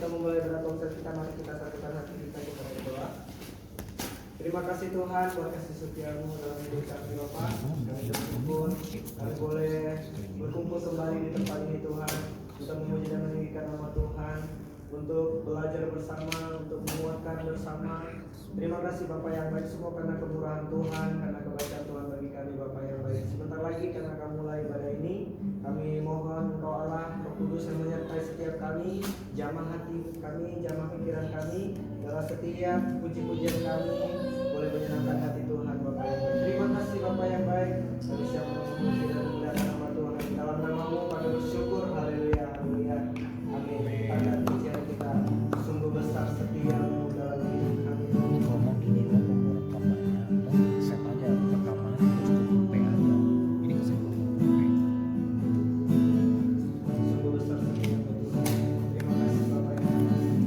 kita memulai beratongser kita, mari kita satukan hati kita kepada doa. Terima kasih Tuhan buat kasih setiamu dalam hidup kami Bapak. Kami bersyukur kami boleh berkumpul kembali di tempat ini Tuhan, untuk memuji dan meninggikan nama Tuhan, untuk belajar bersama, untuk menguatkan bersama. Terima kasih Bapak yang baik semua karena kemurahan Tuhan, karena kebaikan Tuhan bagi kami Bapak yang baik. Sebentar lagi karena kami mulai ibadah ini, kami mohon Roh Allah, Roh Kudus yang menyertai setiap kami, jamah hati kami, jamah pikiran kami, dalam setiap puji-pujian kami boleh menyenangkan hati Tuhan Bapak yang baik. Terima kasih Bapak yang baik. Kami siap memuji dan memuliakan nama Tuhan. Dalam namamu kami bersyukur. Haleluya, haleluya. Amin. Tanda pujian kita sungguh besar setiamu dalam hidup kami. Ngomong gini, ngomong rekamannya, set aja rekaman terus ke aja. Ini kesimpulan. Sungguh besar setiamu Tuhan. Terima kasih Bapak yang baik.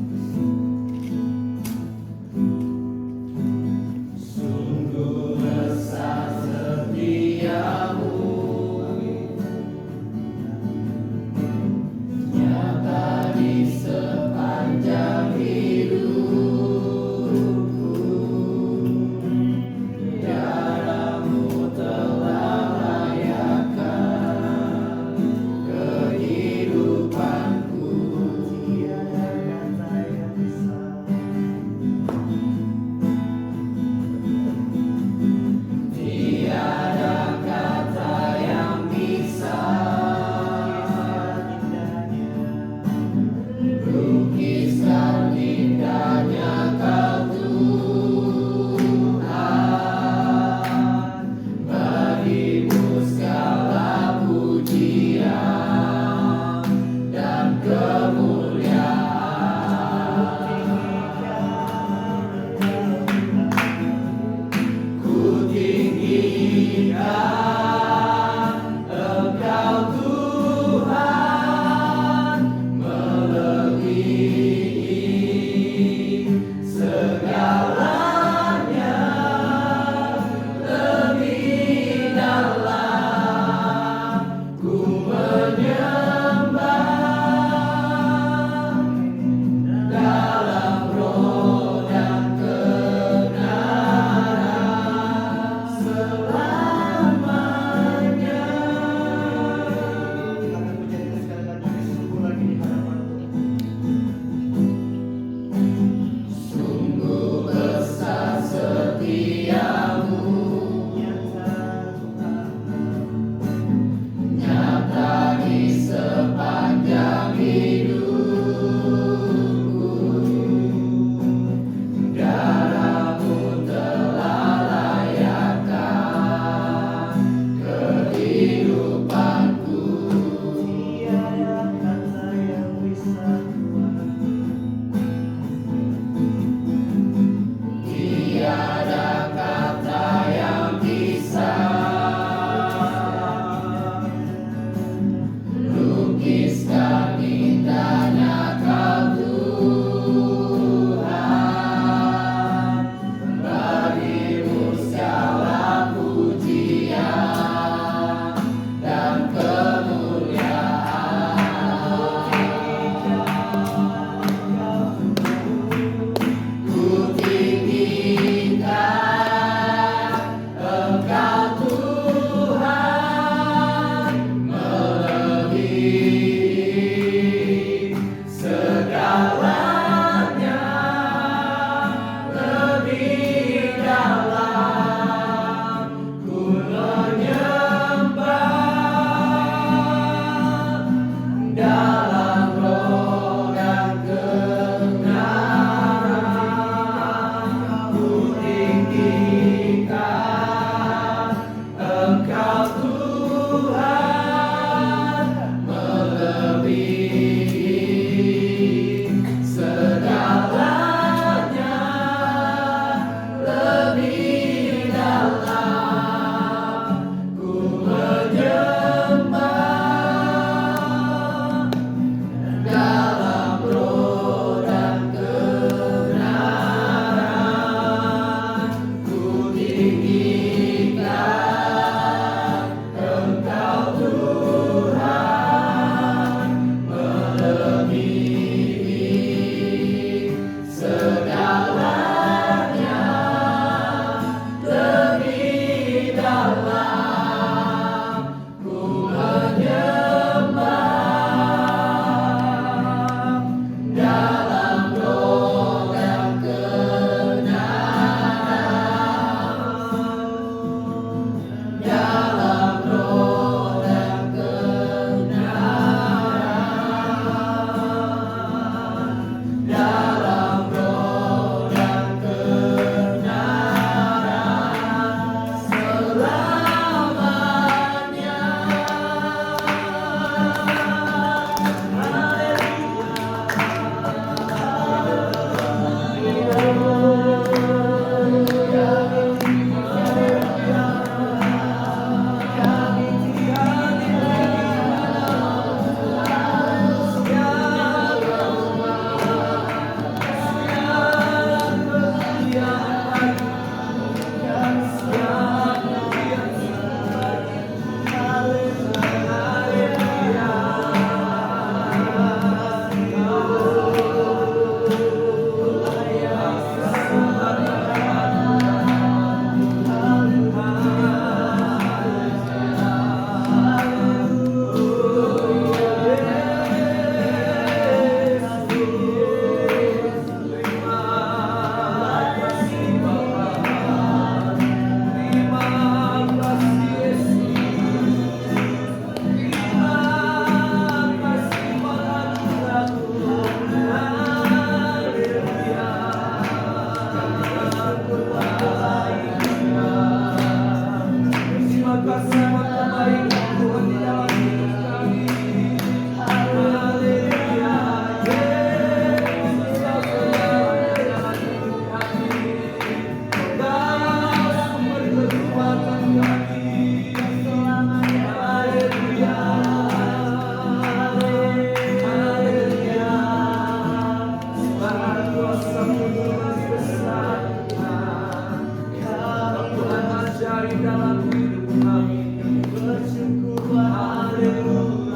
di dalam hidup kami. Bersyukur haleluya, haleluya, haleluya.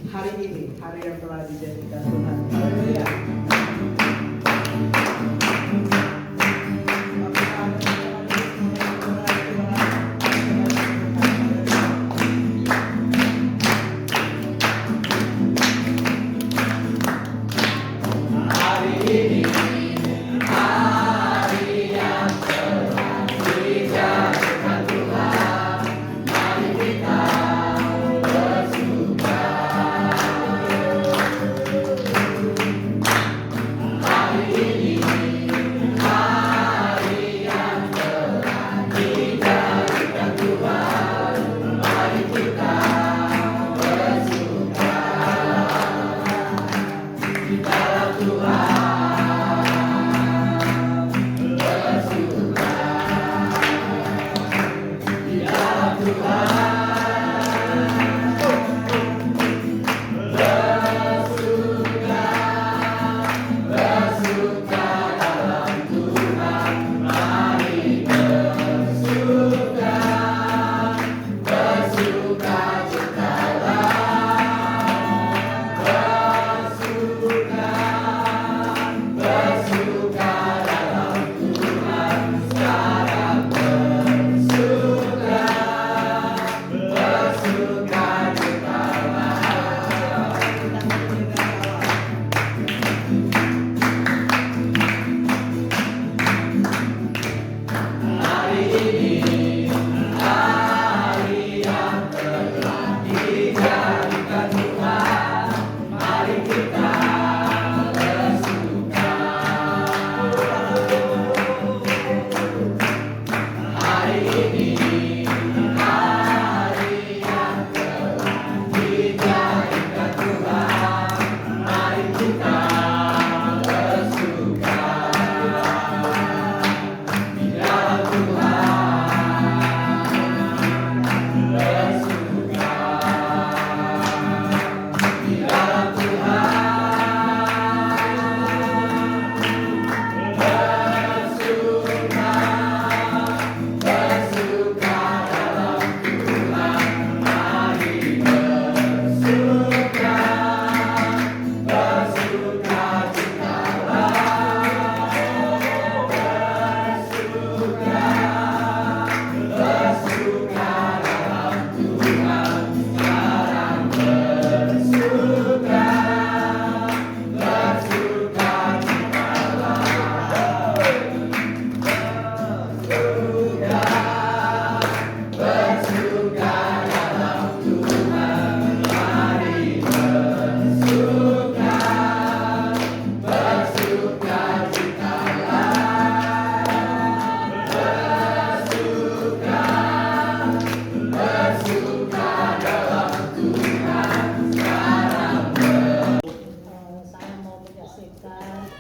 Hari ini, hari yang telah dijadikan Tuhan. Haleluya.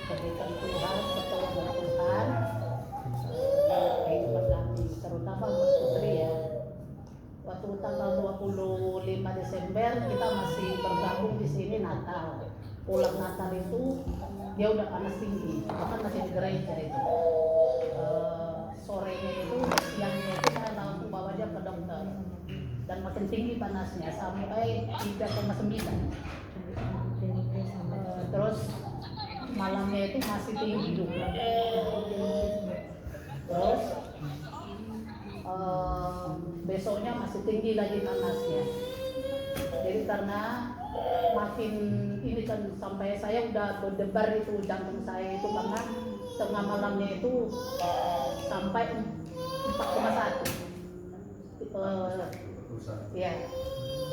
kebaikan Tuhan, pertolongan Tuhan dalam kehidupan kami, terutama buat putri ya. Waktu tanggal 25 Desember kita masih bergabung di sini Natal. Pulang Natal itu dia udah panas tinggi, bahkan masih di gereja itu. Sorenya itu, siangnya itu saya langsung bawa dia ke dokter. Dan makin tinggi panasnya sampai 3,9. Terus malamnya itu masih tinggi juga. Terus besoknya masih tinggi lagi panasnya. Jadi karena makin ini kan sampai saya udah berdebar itu jantung saya itu karena tengah malamnya itu sampai 4,1. Ya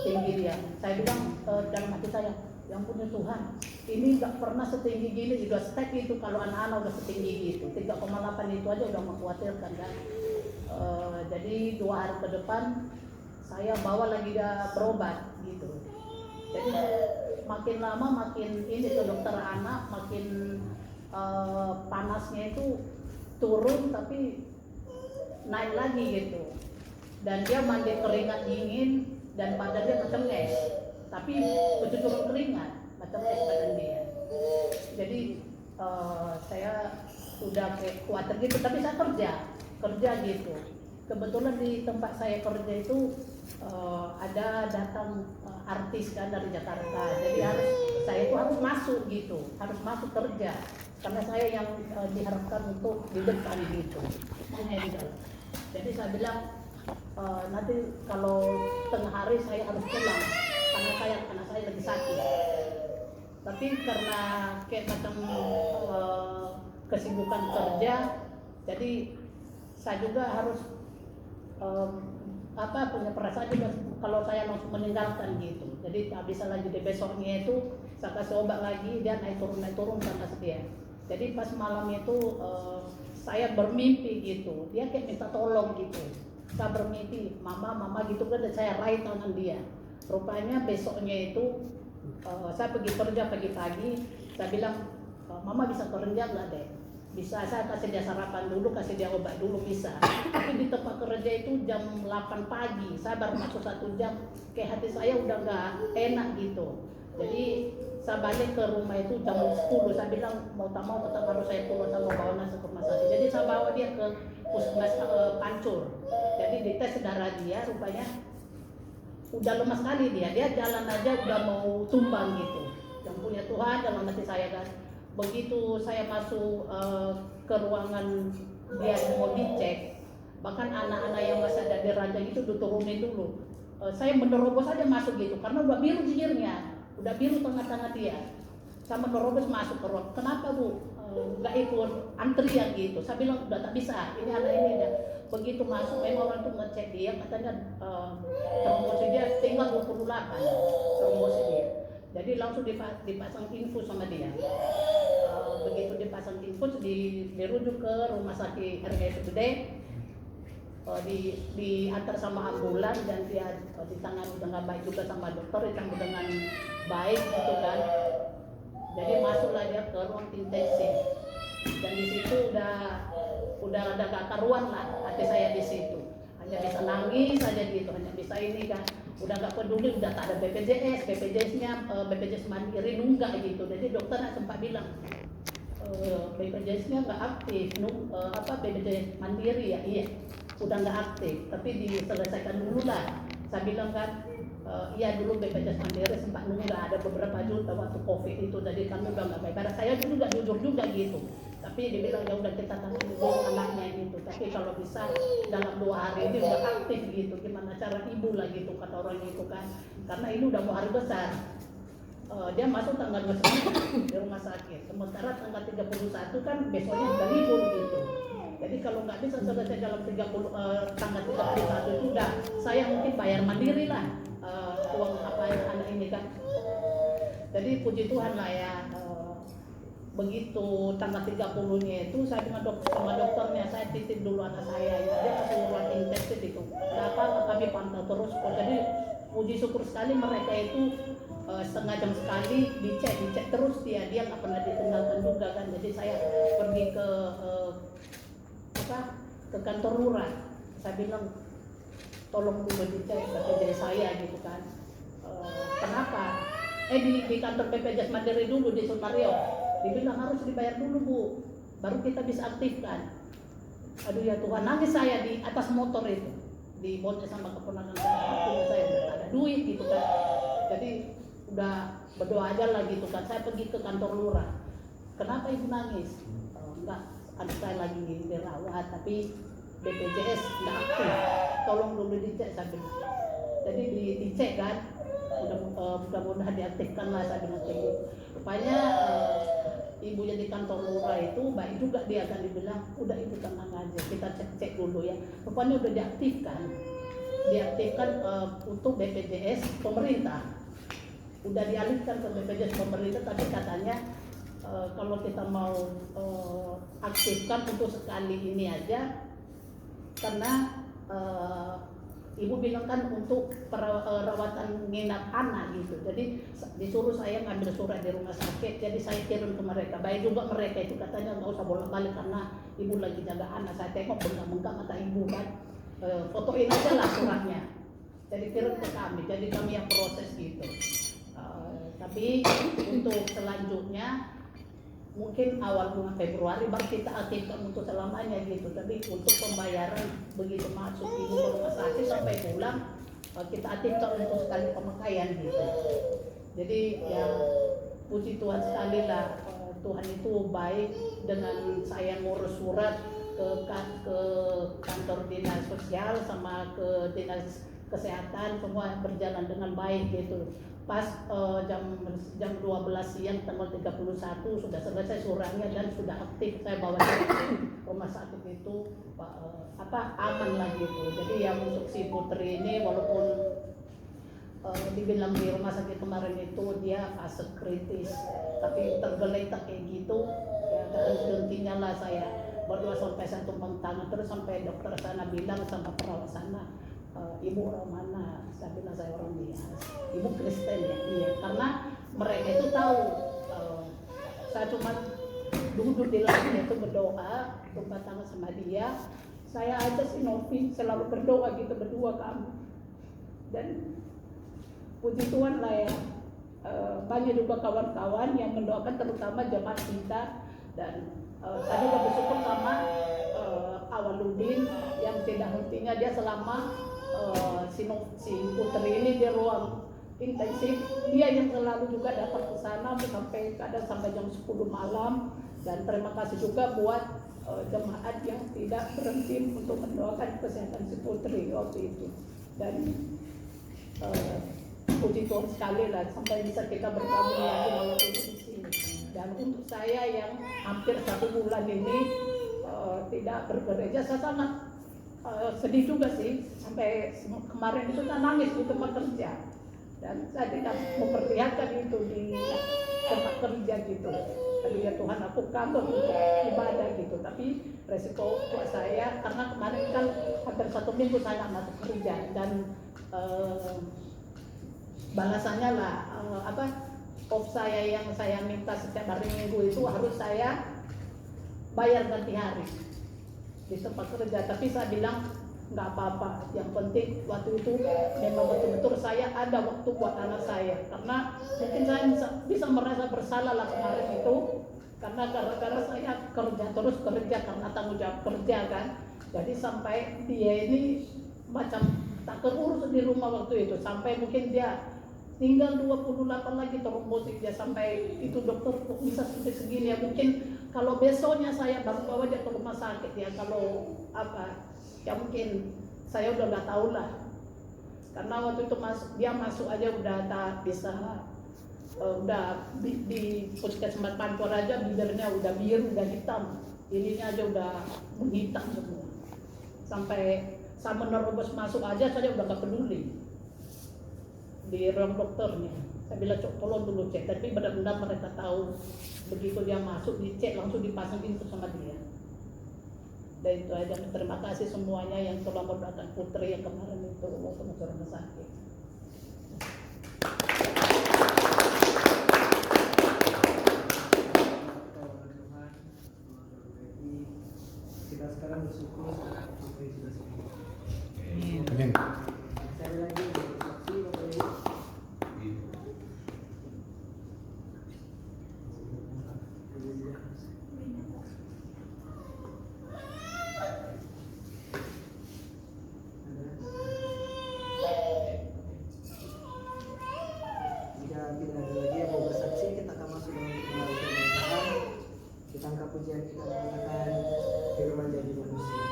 tinggi dia. Saya bilang dalam hati saya, yang punya Tuhan, ini nggak pernah setinggi gini, juga stek itu kalau anak-anak udah setinggi gitu. 3,8 itu aja udah mengkhawatirkan kan. Jadi 2 hari ke depan saya bawa lagi dia berobat gitu. Jadi makin lama makin ini ke dokter anak makin panasnya itu turun tapi naik lagi gitu. Dan dia mandi keringat dingin dan badannya macam es, tapi betul-betul keringat macam es badan dia. Jadi saya udah kayak khawatir gitu, tapi saya kerja gitu. Kebetulan di tempat saya kerja itu ada datang artis kan dari Jakarta, jadi saya itu harus masuk gitu, harus masuk kerja karena saya yang diharapkan untuk di depan gitu, menghandle. Jadi saya bilang nanti kalau tengah hari saya harus pulang karena saya lagi sakit. Tapi karena kayak macam kesibukan kerja, jadi saya juga harus punya perasaan juga kalau saya langsung meninggalkan gitu. Jadi tak bisa lagi di besoknya itu saya kasih obat lagi, dia naik turun sama dia. Jadi pas malam itu saya bermimpi gitu, dia kayak minta tolong gitu. Saya bermimpi mama gitu kan, saya raih tangan dia. Rupanya besoknya itu saya pergi kerja pagi-pagi, saya bilang mama bisa kerja nggak deh? Bisa, saya kasih dia sarapan dulu, kasih dia obat dulu bisa. Tapi di tempat kerja itu jam 8 pagi, saya baru masuk 1 jam, kayak hati saya udah nggak enak gitu. Jadi saya balik ke rumah itu jam 10, saya bilang mau tak mau tetap harus saya pulang, saya mau bawa nasi ke rumah sakit. Jadi saya bawa dia ke puskesmas Pancur. Jadi dites darah dia, rupanya udah lemas sekali dia jalan aja udah mau tumbang gitu. Yang punya Tuhan dalam hati saya kan. Begitu saya masuk ke ruangan dia mau dicek, bahkan anak-anak yang masih ada di ranjang itu diturunin dulu. Saya menerobos aja masuk gitu, karena udah biru bibirnya, udah biru tengah-tengah dia. Saya menerobos masuk ke ruang. Kenapa Bu? Nggak ikut antrian gitu. Saya bilang udah tak bisa, ini anak ini dah. Begitu masuk, memang orang itu ngecek dia, katanya trombosit dia tinggal 28 trombosit dia. Jadi langsung dipasang infus sama dia. Begitu dipasang infus, dirujuk ke rumah sakit RSUD, diantar sama ambulan dan dia ditangani dengan baik juga sama dokter, ditangani dengan baik gitu kan. Jadi masuklah dia ke ruang intensif dan di situ udah ada gak karuan lah hati saya di situ. Hanya bisa nangis saja gitu, hanya bisa ini kan. Udah gak peduli, udah tak ada BPJS-nya BPJS Mandiri nunggak gitu. Jadi dokternya sempat bilang BPJS-nya nggak aktif, BPJS Mandiri ya, iya udah nggak aktif, tapi diselesaikan dulu lah. Saya bilang kan, iya dulu BPJS Mandiri sempat nunggak, ada beberapa juta waktu COVID itu, jadi kami udah nggak baik. Karena saya dulu nggak jujur juga gitu, tapi dibilang ya udah kita kasih dulu anaknya gitu. Tapi kalau bisa dalam 2 hari ini udah aktif gitu, gimana cara ibu lah gitu kata orang itu kan, karena ini udah mau hari besar. Dia masuk tanggal 29 di rumah sakit, sementara tanggal 31 kan besoknya udah libur gitu. Jadi kalau nggak bisa selesai dalam tanggal 31 itu udah saya mungkin bayar mandiri lah uang anak ini kan. Jadi puji Tuhan lah ya, begitu tanggal 30-nya itu saya dengan sama dokternya, saya titip dulu anak saya ya, dia masuk ruang intensif itu. Kami pantau terus kok. Jadi puji syukur sekali mereka itu setengah jam sekali dicek terus dia nggak pernah ditinggalkan juga kan. Jadi saya pergi ke ke kantor lurah, saya bilang tolong dulu dicek BPJS saya gitu kan. Kenapa? Di kantor BPJS Mandiri dulu di Sunario, dibilang harus dibayar dulu Bu, baru kita bisa aktifkan. Aduh ya Tuhan, nangis saya di atas motor itu, di bonceng sama keponakan saya udah ada duit gitu kan. Jadi udah berdoa aja lah gitu kan. Saya pergi ke kantor lurah. Kenapa ibu nangis? Enggak, anak saya lagi dirawat tapi BPJS enggak aktif. Tolong dulu dicek saya bilang. Jadi dicek kan. Mudah-mudahan diaktifkan lah saya bilang kayak gitu. Rupanya ibu yang di kantor lurah itu baik juga, dia akan dibilang udah ibu tenang aja, kita cek dulu ya. Rupanya udah diaktifkan untuk BPJS pemerintah, udah dialihkan ke BPJS pemerintah, tapi katanya kalau kita mau aktifkan untuk sekali ini aja, karena ibu bilang kan untuk perawatan nginap anak gitu. Jadi disuruh saya ngambil surat di rumah sakit, jadi saya kirim ke mereka. Baik juga mereka itu, katanya nggak usah bolak-balik karena ibu lagi jaga anak. Saya tengok bengkak-bengkak mata ibu kan, fotoin aja lah suratnya, jadi kirim ke kami, jadi kami yang proses gitu. Tapi untuk selanjutnya mungkin awal bulan Februari baru kita aktifkan untuk selamanya gitu. Tapi untuk pembayaran begitu masuk ibu ke rumah sakit sampai pulang, kita aktifkan untuk sekali pemakaian gitu. Jadi ya puji Tuhan sekali lah, Tuhan itu baik. Dengan saya ngurus surat ke kantor dinas sosial sama ke dinas kesehatan, semua berjalan dengan baik gitu. Pas jam 12 siang tanggal 31 sudah selesai suratnya dan sudah aktif. Saya bawa ke rumah sakit itu aman lah gitu. Jadi yang untuk si Putri ini walaupun dibilang di rumah sakit kemarin itu dia fase kritis, tapi tergeletak kayak gitu ya, hentinya lah saya berdoa sampai saya tumpang tangan terus sampai dokter sana bilang sama perawat sana, ibu orang mana? Saya bilang saya orang Nias. Ibu Kristen ya? Iya, karena mereka itu tahu saya cuma duduk di lantai itu berdoa, tumpah tangan sama dia. Saya aja si Novi selalu berdoa gitu berdua kami. Dan puji Tuhan lah ya, banyak juga kawan-kawan yang mendoakan, terutama jemaat kita. Dan saya juga bersyukur sama Awaludin yang tidak hentinya dia selama si Putri ini di ruang intensif, dia yang selalu juga datang ke sana sampai kadang sampai jam 10 malam. Dan terima kasih juga buat jemaat yang tidak berhenti untuk mendoakan kesehatan si Putri waktu itu. Dan puji Tuhan sekali lah sampai bisa kita bergabung lagi malam ini di sini. Dan untuk saya yang hampir 1 bulan ini tidak bergereja, saya sangat sedih juga sih. Sampai kemarin itu saya nangis di tempat kerja dan saya tidak memperlihatkan itu di tempat kerja gitu. Tapi ya Tuhan, aku kantor untuk ibadah gitu. Tapi resiko buat saya karena kemarin kan hampir 1 minggu saya nggak masuk kerja. Dan balasannya lah off saya yang saya minta setiap hari Minggu itu harus saya bayar ganti hari di tempat kerja. Tapi saya bilang nggak apa-apa, yang penting waktu itu memang betul-betul saya ada waktu buat anak saya, karena mungkin saya bisa merasa bersalah lah kemarin itu karena gara-gara saya kerja karena tanggung jawab kerja kan. Jadi sampai dia ini macam tak terurus di rumah waktu itu, sampai mungkin dia tinggal 28 lagi trombosit dia, sampai itu dokter kok bisa sampai segini ya. Mungkin kalau besoknya saya bawa dia ke rumah sakit ya, kalau ya mungkin saya udah nggak tahu lah, karena waktu itu dia masuk aja udah tak bisa, udah di puskesmas Pancor aja bibirnya udah biru, udah hitam, ininya aja udah menghitam semua. Sampai saya menerobos masuk aja saya udah nggak peduli di ruang dokternya. Saya bilang tolong dulu cek, tapi benar-benar mereka tahu. Begitu dia masuk dicek langsung dipasangin sama dia. Dan itu aja. Terima kasih semuanya yang telah mendoakan Putri yang kemarin itu waktu masuk rumah sakit. sekarang bersyukur sekarang kita sudah sembuh. Amin. Sekali lagi bersaksi Bapak Ibu. Jika tidak ada lagi yang mau bersaksi, kita akan masuk dalam kembali pemerintahan. Kita angkat pujian, kita menggunakan firman jadi manusia.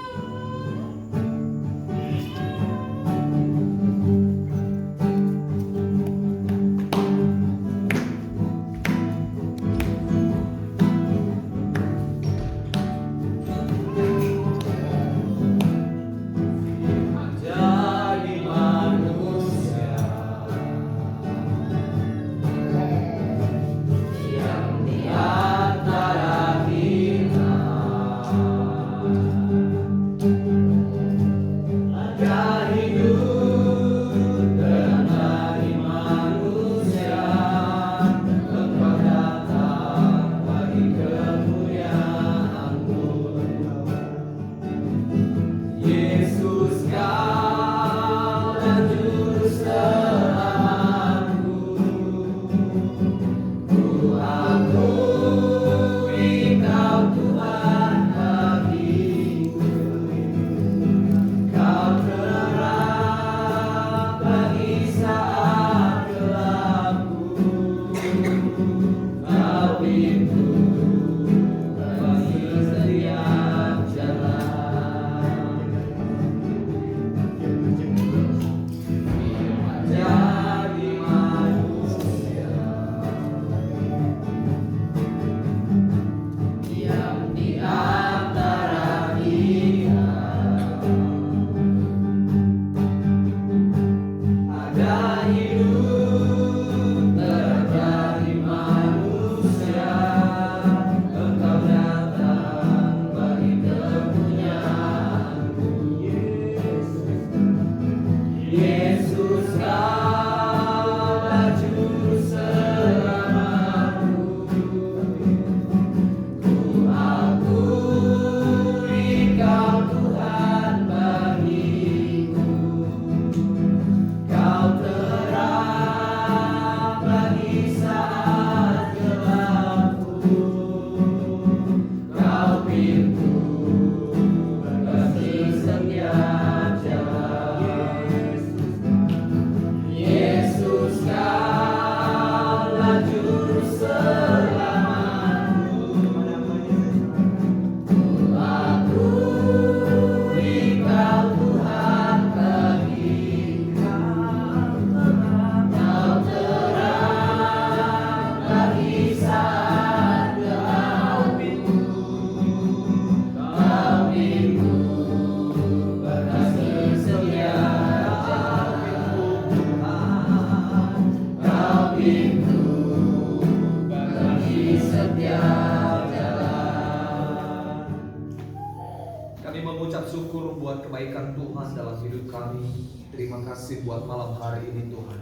mengucap syukur buat kebaikan Tuhan dalam hidup kami. Terima kasih buat malam hari ini Tuhan.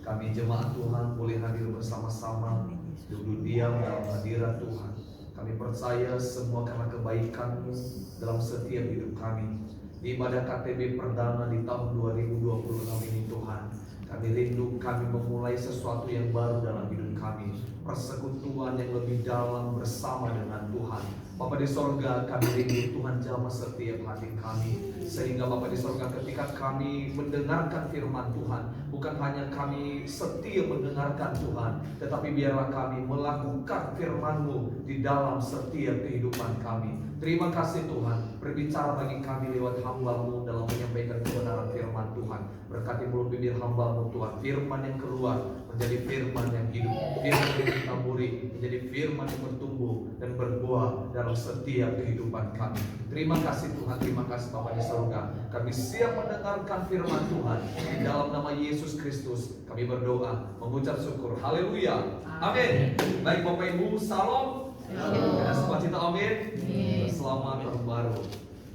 Kami jemaat Tuhan boleh hadir bersama-sama, duduk diam dalam hadirat Tuhan. Kami percaya semua karena kebaikan-Mu dalam setiap hidup kami. Di ibadah KTB perdana di tahun 2026 ini Tuhan, kami rindu kami memulai sesuatu yang baru dalam hidup kami. Persekutuan yang lebih dalam bersama dengan Tuhan. Bapa di sorga, kami rindu Tuhan jamah setiap hati kami. Sehingga Bapa di sorga, ketika kami mendengarkan firman Tuhan, bukan hanya kami setia mendengarkan Tuhan, tetapi biarlah kami melakukan firman-Mu di dalam setiap kehidupan kami. Terima kasih Tuhan, berbicara bagi kami lewat hamba-Mu dalam menyampaikan kebenaran firman Tuhan. Berkati mulut bibir hamba-Mu Tuhan, firman yang keluar menjadi firman yang hidup, firman yang ditaburi menjadi firman yang bertumbuh dan berbuah dalam setiap kehidupan kami. Terima kasih Tuhan, terima kasih Bapa di surga. Kami siap mendengarkan firman Tuhan. Di dalam nama Yesus Kristus kami berdoa, mengucap syukur. Haleluya, amin. Baik Bapak Ibu, salam. Ada sukacita, amin. Selamat tahun baru.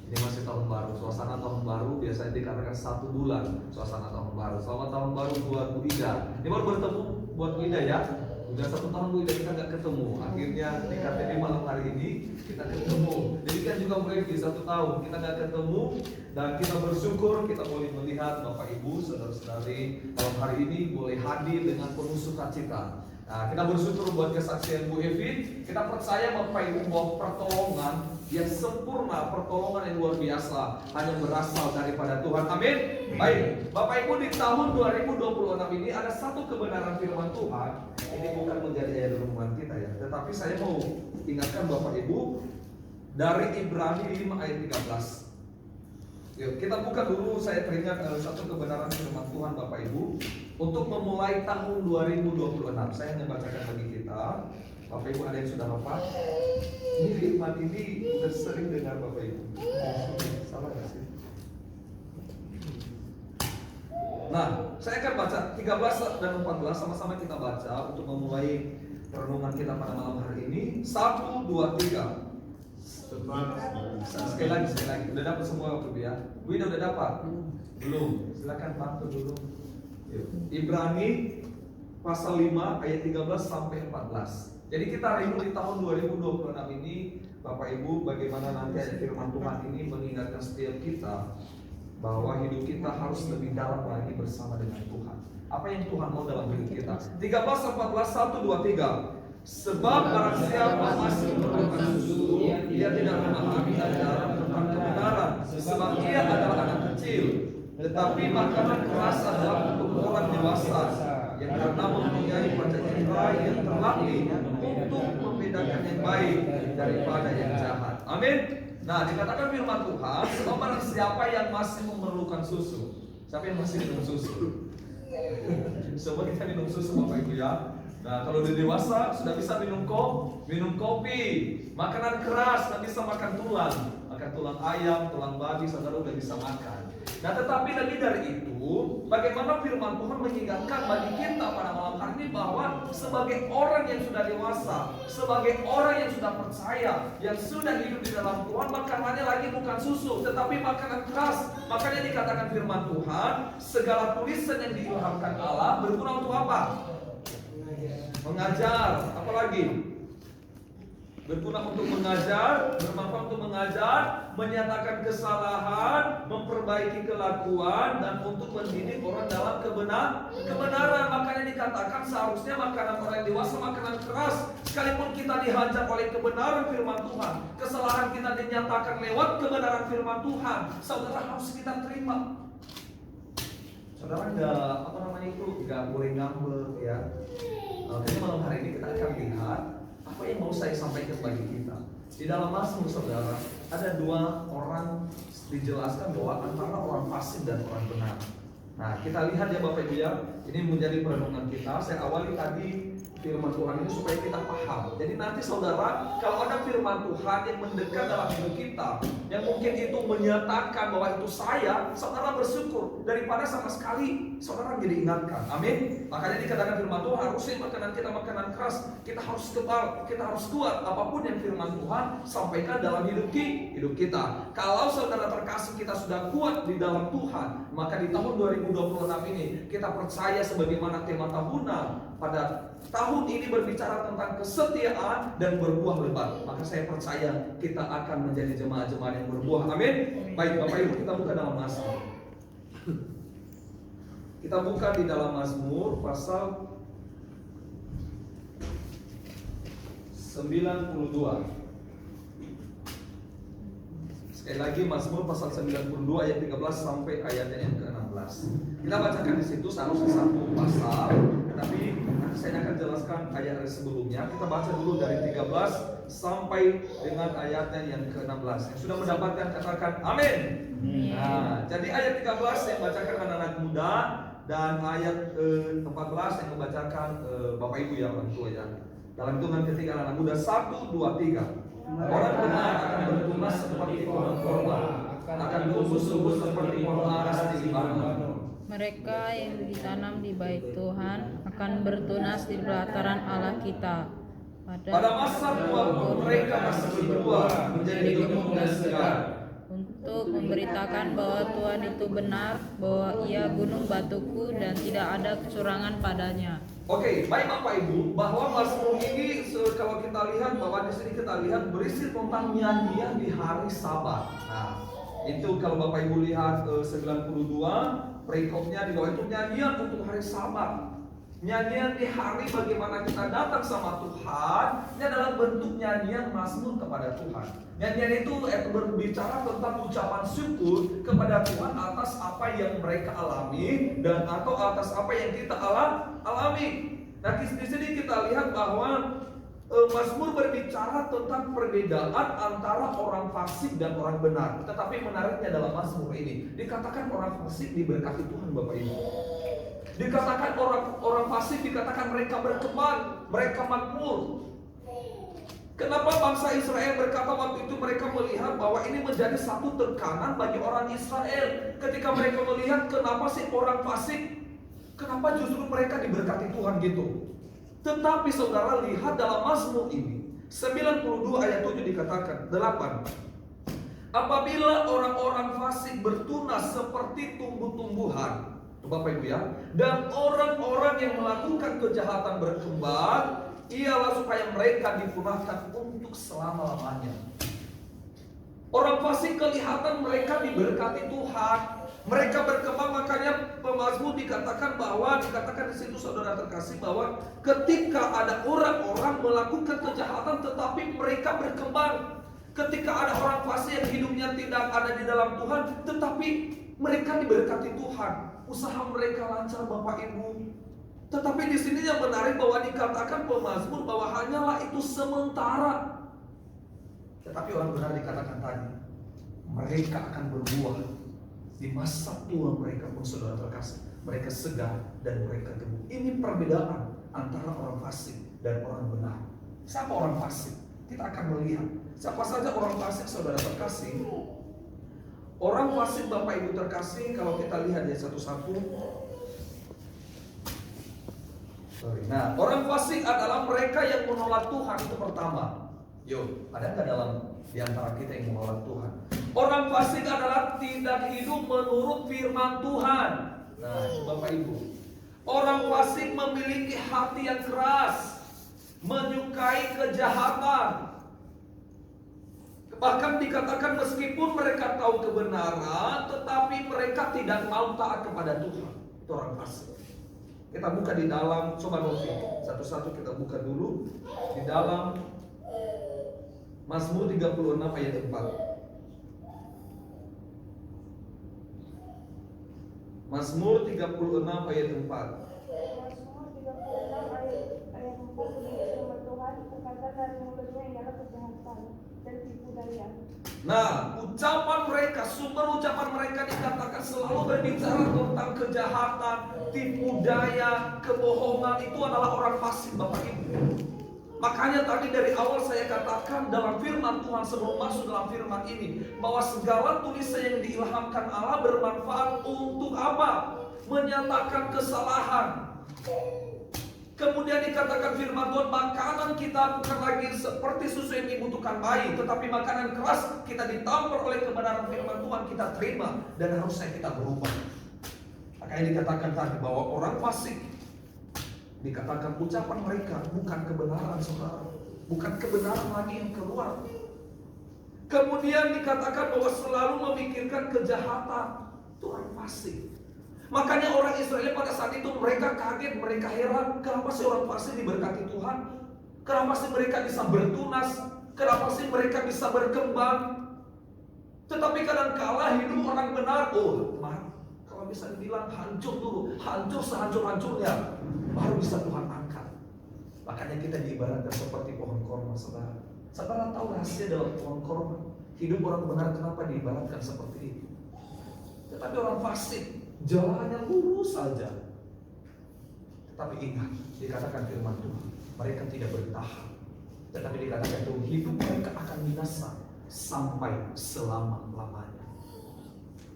Ini masih tahun baru, suasana tahun baru biasanya dikatakan 1 bulan suasana tahun baru. Selamat tahun baru buat Bu Ida. Ini baru bertemu buat Bu Ida ya. Udah 1 tahun Bu Ida kita nggak ketemu. Akhirnya di KTP malam hari ini kita ketemu. Jadi kan juga di 1 tahun kita nggak ketemu, dan kita bersyukur kita boleh melihat Bapak Ibu, saudara-saudari malam hari ini boleh hadir dengan penuh sukacita. Nah, kita bersyukur buat kesaksian Bu Evi. Kita percaya Bapak Ibu bahwa pertolongan yang sempurna, pertolongan yang luar biasa hanya berasal daripada Tuhan. Amin. Baik, Bapak Ibu, di tahun 2026 ini ada satu kebenaran firman Tuhan. Ini bukan menjadi ayat renungan kita ya, tetapi saya mau ingatkan Bapak Ibu dari Ibrani 5 ayat 13. Yuk, kita buka dulu. Saya teringat satu kebenaran firman Tuhan Bapak Ibu untuk memulai tahun 2026. Saya hanya bacakan bagi kita. Bapak Ibu ada yang sudah hafal? Ini firman ini sering dengar Bapak Ibu. Salah nggak sih? Nah, saya akan baca 13 dan 14 sama-sama kita baca untuk memulai renungan kita pada malam hari ini. 1, 2, 3. Sekali lagi. Udah dapat semua Bapak Ibu ya? Bu Ida udah dapat? Belum. Silakan bantu dulu. Yuk. Ibrani pasal 5 ayat 13 sampai 14. Jadi kita rindu di tahun 2026 ini Bapak Ibu, bagaimana nanti ayat firman Tuhan ini mengingatkan setiap kita bahwa hidup kita harus lebih dalam lagi bersama dengan Tuhan. Apa yang Tuhan mau dalam hidup kita? 13, 14, 1, 2, 3. Sebab barang siapa masih memerlukan susu, ia tidak memahami ajaran tentang kebenaran, sebab ia adalah anak kecil. Tetapi makanan keras adalah untuk orang dewasa, yang karena mempunyai panca indera yang terlatih untuk membedakan yang baik daripada yang jahat. Amin. Nah, dikatakan firman Tuhan, sebab barang siapa yang masih memerlukan susu. Siapa yang masih minum susu? Semua kita minum susu Bapak Ibu ya. Nah, kalau udah dewasa sudah bisa minum kopi, makanan keras, nggak bisa makan tulang ayam, tulang babi, saudara udah bisa makan. Nah, tetapi lebih dari itu, bagaimana firman Tuhan mengingatkan bagi kita pada malam hari ini bahwa sebagai orang yang sudah dewasa, sebagai orang yang sudah percaya, yang sudah hidup di dalam Tuhan, makanannya lagi bukan susu, tetapi makanan keras. Makanya dikatakan firman Tuhan, segala tulisan yang diilhamkan Allah berguna untuk apa? Mengajar, apalagi? Berguna untuk mengajar, bermanfaat untuk mengajar, menyatakan kesalahan, memperbaiki kelakuan, dan untuk mendidik orang dalam kebenaran. Makanya dikatakan seharusnya makanan orang dewasa, makanan keras. Sekalipun kita dihajar oleh kebenaran firman Tuhan, kesalahan kita dinyatakan lewat kebenaran firman Tuhan, saudara harus kita terima. Saudara nggak boleh ngambek ya. Jadi malam hari ini kita akan lihat apa yang mau saya sampaikan bagi kita. Di dalam Mazmur saudara ada 2 orang dijelaskan bahwa antara orang fasik dan orang benar. Nah, kita lihat ya Bapak Ibu ya, ini menjadi perenungan kita. Saya awali tadi firman Tuhan ini supaya kita paham. Jadi nanti saudara, kalau ada firman Tuhan yang mendekat dalam hidup kita, yang mungkin itu menyatakan bahwa itu saya, saudara bersyukur daripada sama sekali saudara jadi ingatkan. Amin. Makanya dikatakan firman Tuhan, harusnya makanan kita makanan keras, kita harus kebal, kita harus kuat. Apapun yang firman Tuhan sampaikan dalam hidup kita. Kalau saudara terkasih kita sudah kuat di dalam Tuhan, maka di tahun 2026 ini kita percaya sebagaimana tema tahunan pada tahun ini berbicara tentang kesetiaan dan berbuah lebat. Maka saya percaya kita akan menjadi jemaat-jemaat yang berbuah. Amin. Baik Bapak Ibu, kita buka dalam Mazmur. Kita buka di dalam Mazmur pasal 92. Sekali lagi Mazmur pasal 92 ayat 13 sampai ayatnya yang ke-16. Kita bacakan di situ seharusnya satu pasal, tapi saya akan jelaskan ayat sebelumnya. Kita baca dulu dari 13 sampai dengan ayatnya yang ke-16. Yang sudah mendapatkan katakan amin. Nah, jadi ayat 13 yang bacakan anak-anak muda dan ayat 14 yang membacakan Bapak Ibu ya, orang tua ya. Dalam hitungan ketiga anak muda 1, 2, 3. Orang benar akan bertunas seperti pohon korma, akan tumbuh seperti pohon aras di Libanon. Mereka yang ditanam di bait Tuhan akan bertunas di pelataran Allah kita. Pada masa tua mereka masih berdua menjadi gemuk dan segar. Untuk memberitakan bahwa Tuhan itu benar, bahwa Ia gunung batuku dan tidak ada kecurangan padanya. Oke, baik Bapak Ibu, bahwa Mazmur ini kalau kita lihat bahwa di sini kita lihat berisi tentang nyanyian di hari Sabat. Nah, itu kalau Bapak Ibu lihat 92 perikopnya di bawah itu nyanyian untuk hari Sabat. Nyanyian di hari bagaimana kita datang sama Tuhan, ini adalah bentuk nyanyian Mazmur kepada Tuhan. Nyanyian itu berbicara tentang ucapan syukur kepada Tuhan atas apa yang mereka alami dan atau atas apa yang kita alami. Nah, di sini kita lihat bahwa Mazmur berbicara tentang perbedaan antara orang fasik dan orang benar. Tetapi menariknya dalam Mazmur ini dikatakan orang fasik diberkati Tuhan, Bapak Ibu. Dikatakan orang fasik, dikatakan mereka berkembang, mereka makmur. Kenapa bangsa Israel berkata waktu itu mereka melihat bahwa ini menjadi satu tekanan bagi orang Israel. Ketika mereka melihat kenapa sih orang fasik, kenapa justru mereka diberkati Tuhan gitu. Tetapi saudara lihat dalam Mazmur ini 92 ayat 7 dikatakan 8. Apabila orang-orang fasik bertunas seperti tumbuh-tumbuhan, Bapak Ibu ya, dan orang-orang yang melakukan kejahatan berkembang, ialah supaya mereka dipunahkan untuk selama-lamanya. Orang fasik kelihatan mereka diberkati Tuhan, mereka berkembang. Makanya pemazmur dikatakan di situ saudara terkasih bahwa ketika ada orang-orang melakukan kejahatan tetapi mereka berkembang, ketika ada orang fasik yang hidupnya tidak ada di dalam Tuhan tetapi mereka diberkati Tuhan, usaha mereka lancar Bapak Ibu. Tetapi di sini yang menarik bahwa dikatakan pemazmur bahwa hanyalah itu sementara. Tetapi orang benar dikatakan tadi, mereka akan berbuah di masa tua mereka pun saudara terkasih. Mereka segar dan mereka teguh. Ini perbedaan antara orang fasik dan orang benar. Siapa orang fasik? Kita akan melihat siapa saja orang fasik saudara terkasih. Orang fasik Bapak Ibu terkasih, kalau kita lihat ya satu-satu. Nah, orang fasik adalah mereka yang menolak Tuhan, itu pertama. Yo, ada nggak dalam di antara kita yang menolak Tuhan? Orang fasik adalah tidak hidup menurut firman Tuhan. Nah, Bapak Ibu, orang fasik memiliki hati yang keras, menyukai kejahatan. Bahkan dikatakan meskipun mereka tahu kebenaran, tetapi mereka tidak mau taat kepada Tuhan. Itu orang fasik. Kita buka di dalam, coba Novi, satu-satu kita buka dulu di dalam Mazmur 36 ayat 4. Mazmur 36 ayat 4. Mazmur 36 ayat 4 begitu Tuhan berkata dari mulutnya ialah kejahatan dan tipu daya. Nah, ucapan mereka, sumber ucapan mereka dikatakan selalu berbicara tentang kejahatan, tipu daya, kebohongan. Itu adalah orang fasik Bapak Ibu. Makanya tadi dari awal saya katakan dalam firman Tuhan sebelum masuk dalam firman ini, bahwa segala tulisan yang diilhamkan Allah bermanfaat untuk apa? Menyatakan kesalahan. Kemudian dikatakan firman Tuhan, makanan kita bukan lagi seperti susu yang dibutuhkan bayi, tetapi makanan keras kita ditampar oleh kebenaran firman Tuhan, kita terima dan harusnya kita berubah. Makanya dikatakan tadi bahwa orang fasik, dikatakan ucapan mereka bukan kebenaran saudara, bukan kebenaran lagi yang keluar. Kemudian dikatakan bahwa selalu memikirkan kejahatan. Itu orang fasik. Makanya orang Israel pada saat itu mereka kaget, mereka heran, kenapa sih orang fasik diberkati Tuhan? Kenapa sih mereka bisa bertunas? Kenapa sih mereka bisa berkembang? Tetapi kadangkala hidup orang benar, kalau bisa dibilang hancur dulu, hancur sehancur-hancurnya, baru bisa Tuhan angkat. Makanya kita diibaratkan seperti pohon korma, saudara. Saudara tahu rahasia dalam pohon korma? Hidup orang benar kenapa diibaratkan seperti itu? Tetapi orang fasik jalannya lurus saja. Tetapi ingat, dikatakan firman Tuhan, mereka tidak bertahan. Tetapi dikatakan itu hidup mereka akan binasa sampai selama-lamanya.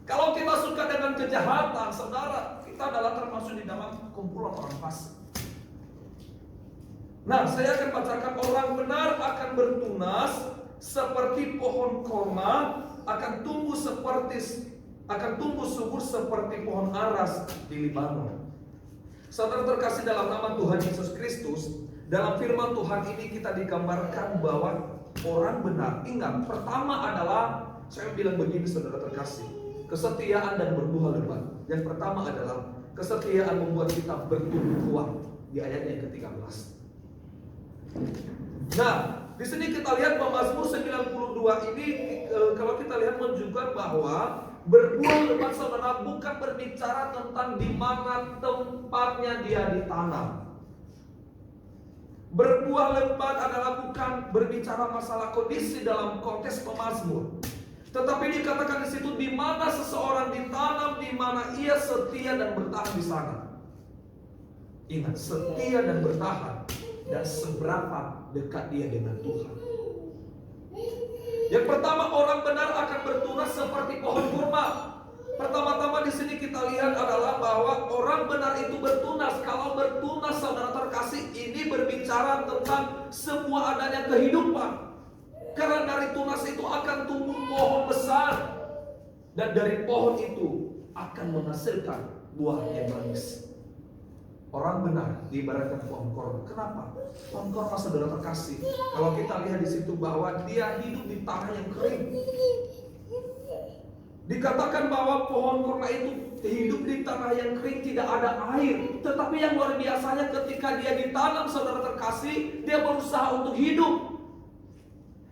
Kalau kita suka dengan kejahatan, saudara, kita adalah termasuk di dalam kumpulan orang fasik. Nah, saya akan bacakan, orang benar akan bertunas seperti pohon korma, akan tumbuh subur seperti pohon aras di Libanon. Saudara terkasih dalam nama Tuhan Yesus Kristus, dalam firman Tuhan ini kita digambarkan bahwa orang benar. Ingat, pertama adalah saya bilang begini saudara terkasih, kesetiaan dan berbuah lebat. Yang pertama adalah kesetiaan membuat kita bertumbuh kuat di ayatnya yang ke-13. Nah, di sini kita lihat bahwa Mazmur 92 ini kalau kita lihat menunjukkan bahwa berbuah lebat saudara bukan berbicara tentang di mana tempatnya dia ditanam. Berbuah lebat adalah bukan berbicara masalah kondisi dalam konteks pemazmur. Tetapi dikatakan di situ di mana seseorang ditanam, di mana ia setia dan bertahan di sana. Ingat, setia dan bertahan dan seberapa dekat dia dengan Tuhan. Yang pertama, orang benar akan bertunas seperti pohon kurma. Pertama-tama di sini kita lihat adalah bahwa orang benar itu bertunas. Kalau bertunas saudara terkasih, ini berbicara tentang sebuah adanya kehidupan. Karena dari tunas itu akan tumbuh pohon besar. Dan dari pohon itu akan menghasilkan buah yang manis. Orang benar diibaratkan pohon korma. Kenapa? Pohon korma saudara terkasih, kalau kita lihat di situ bahwa dia hidup di tanah yang kering. Dikatakan bahwa pohon korma itu hidup di tanah yang kering, tidak ada air. Tetapi yang luar biasanya ketika dia ditanam saudara terkasih, dia berusaha untuk hidup.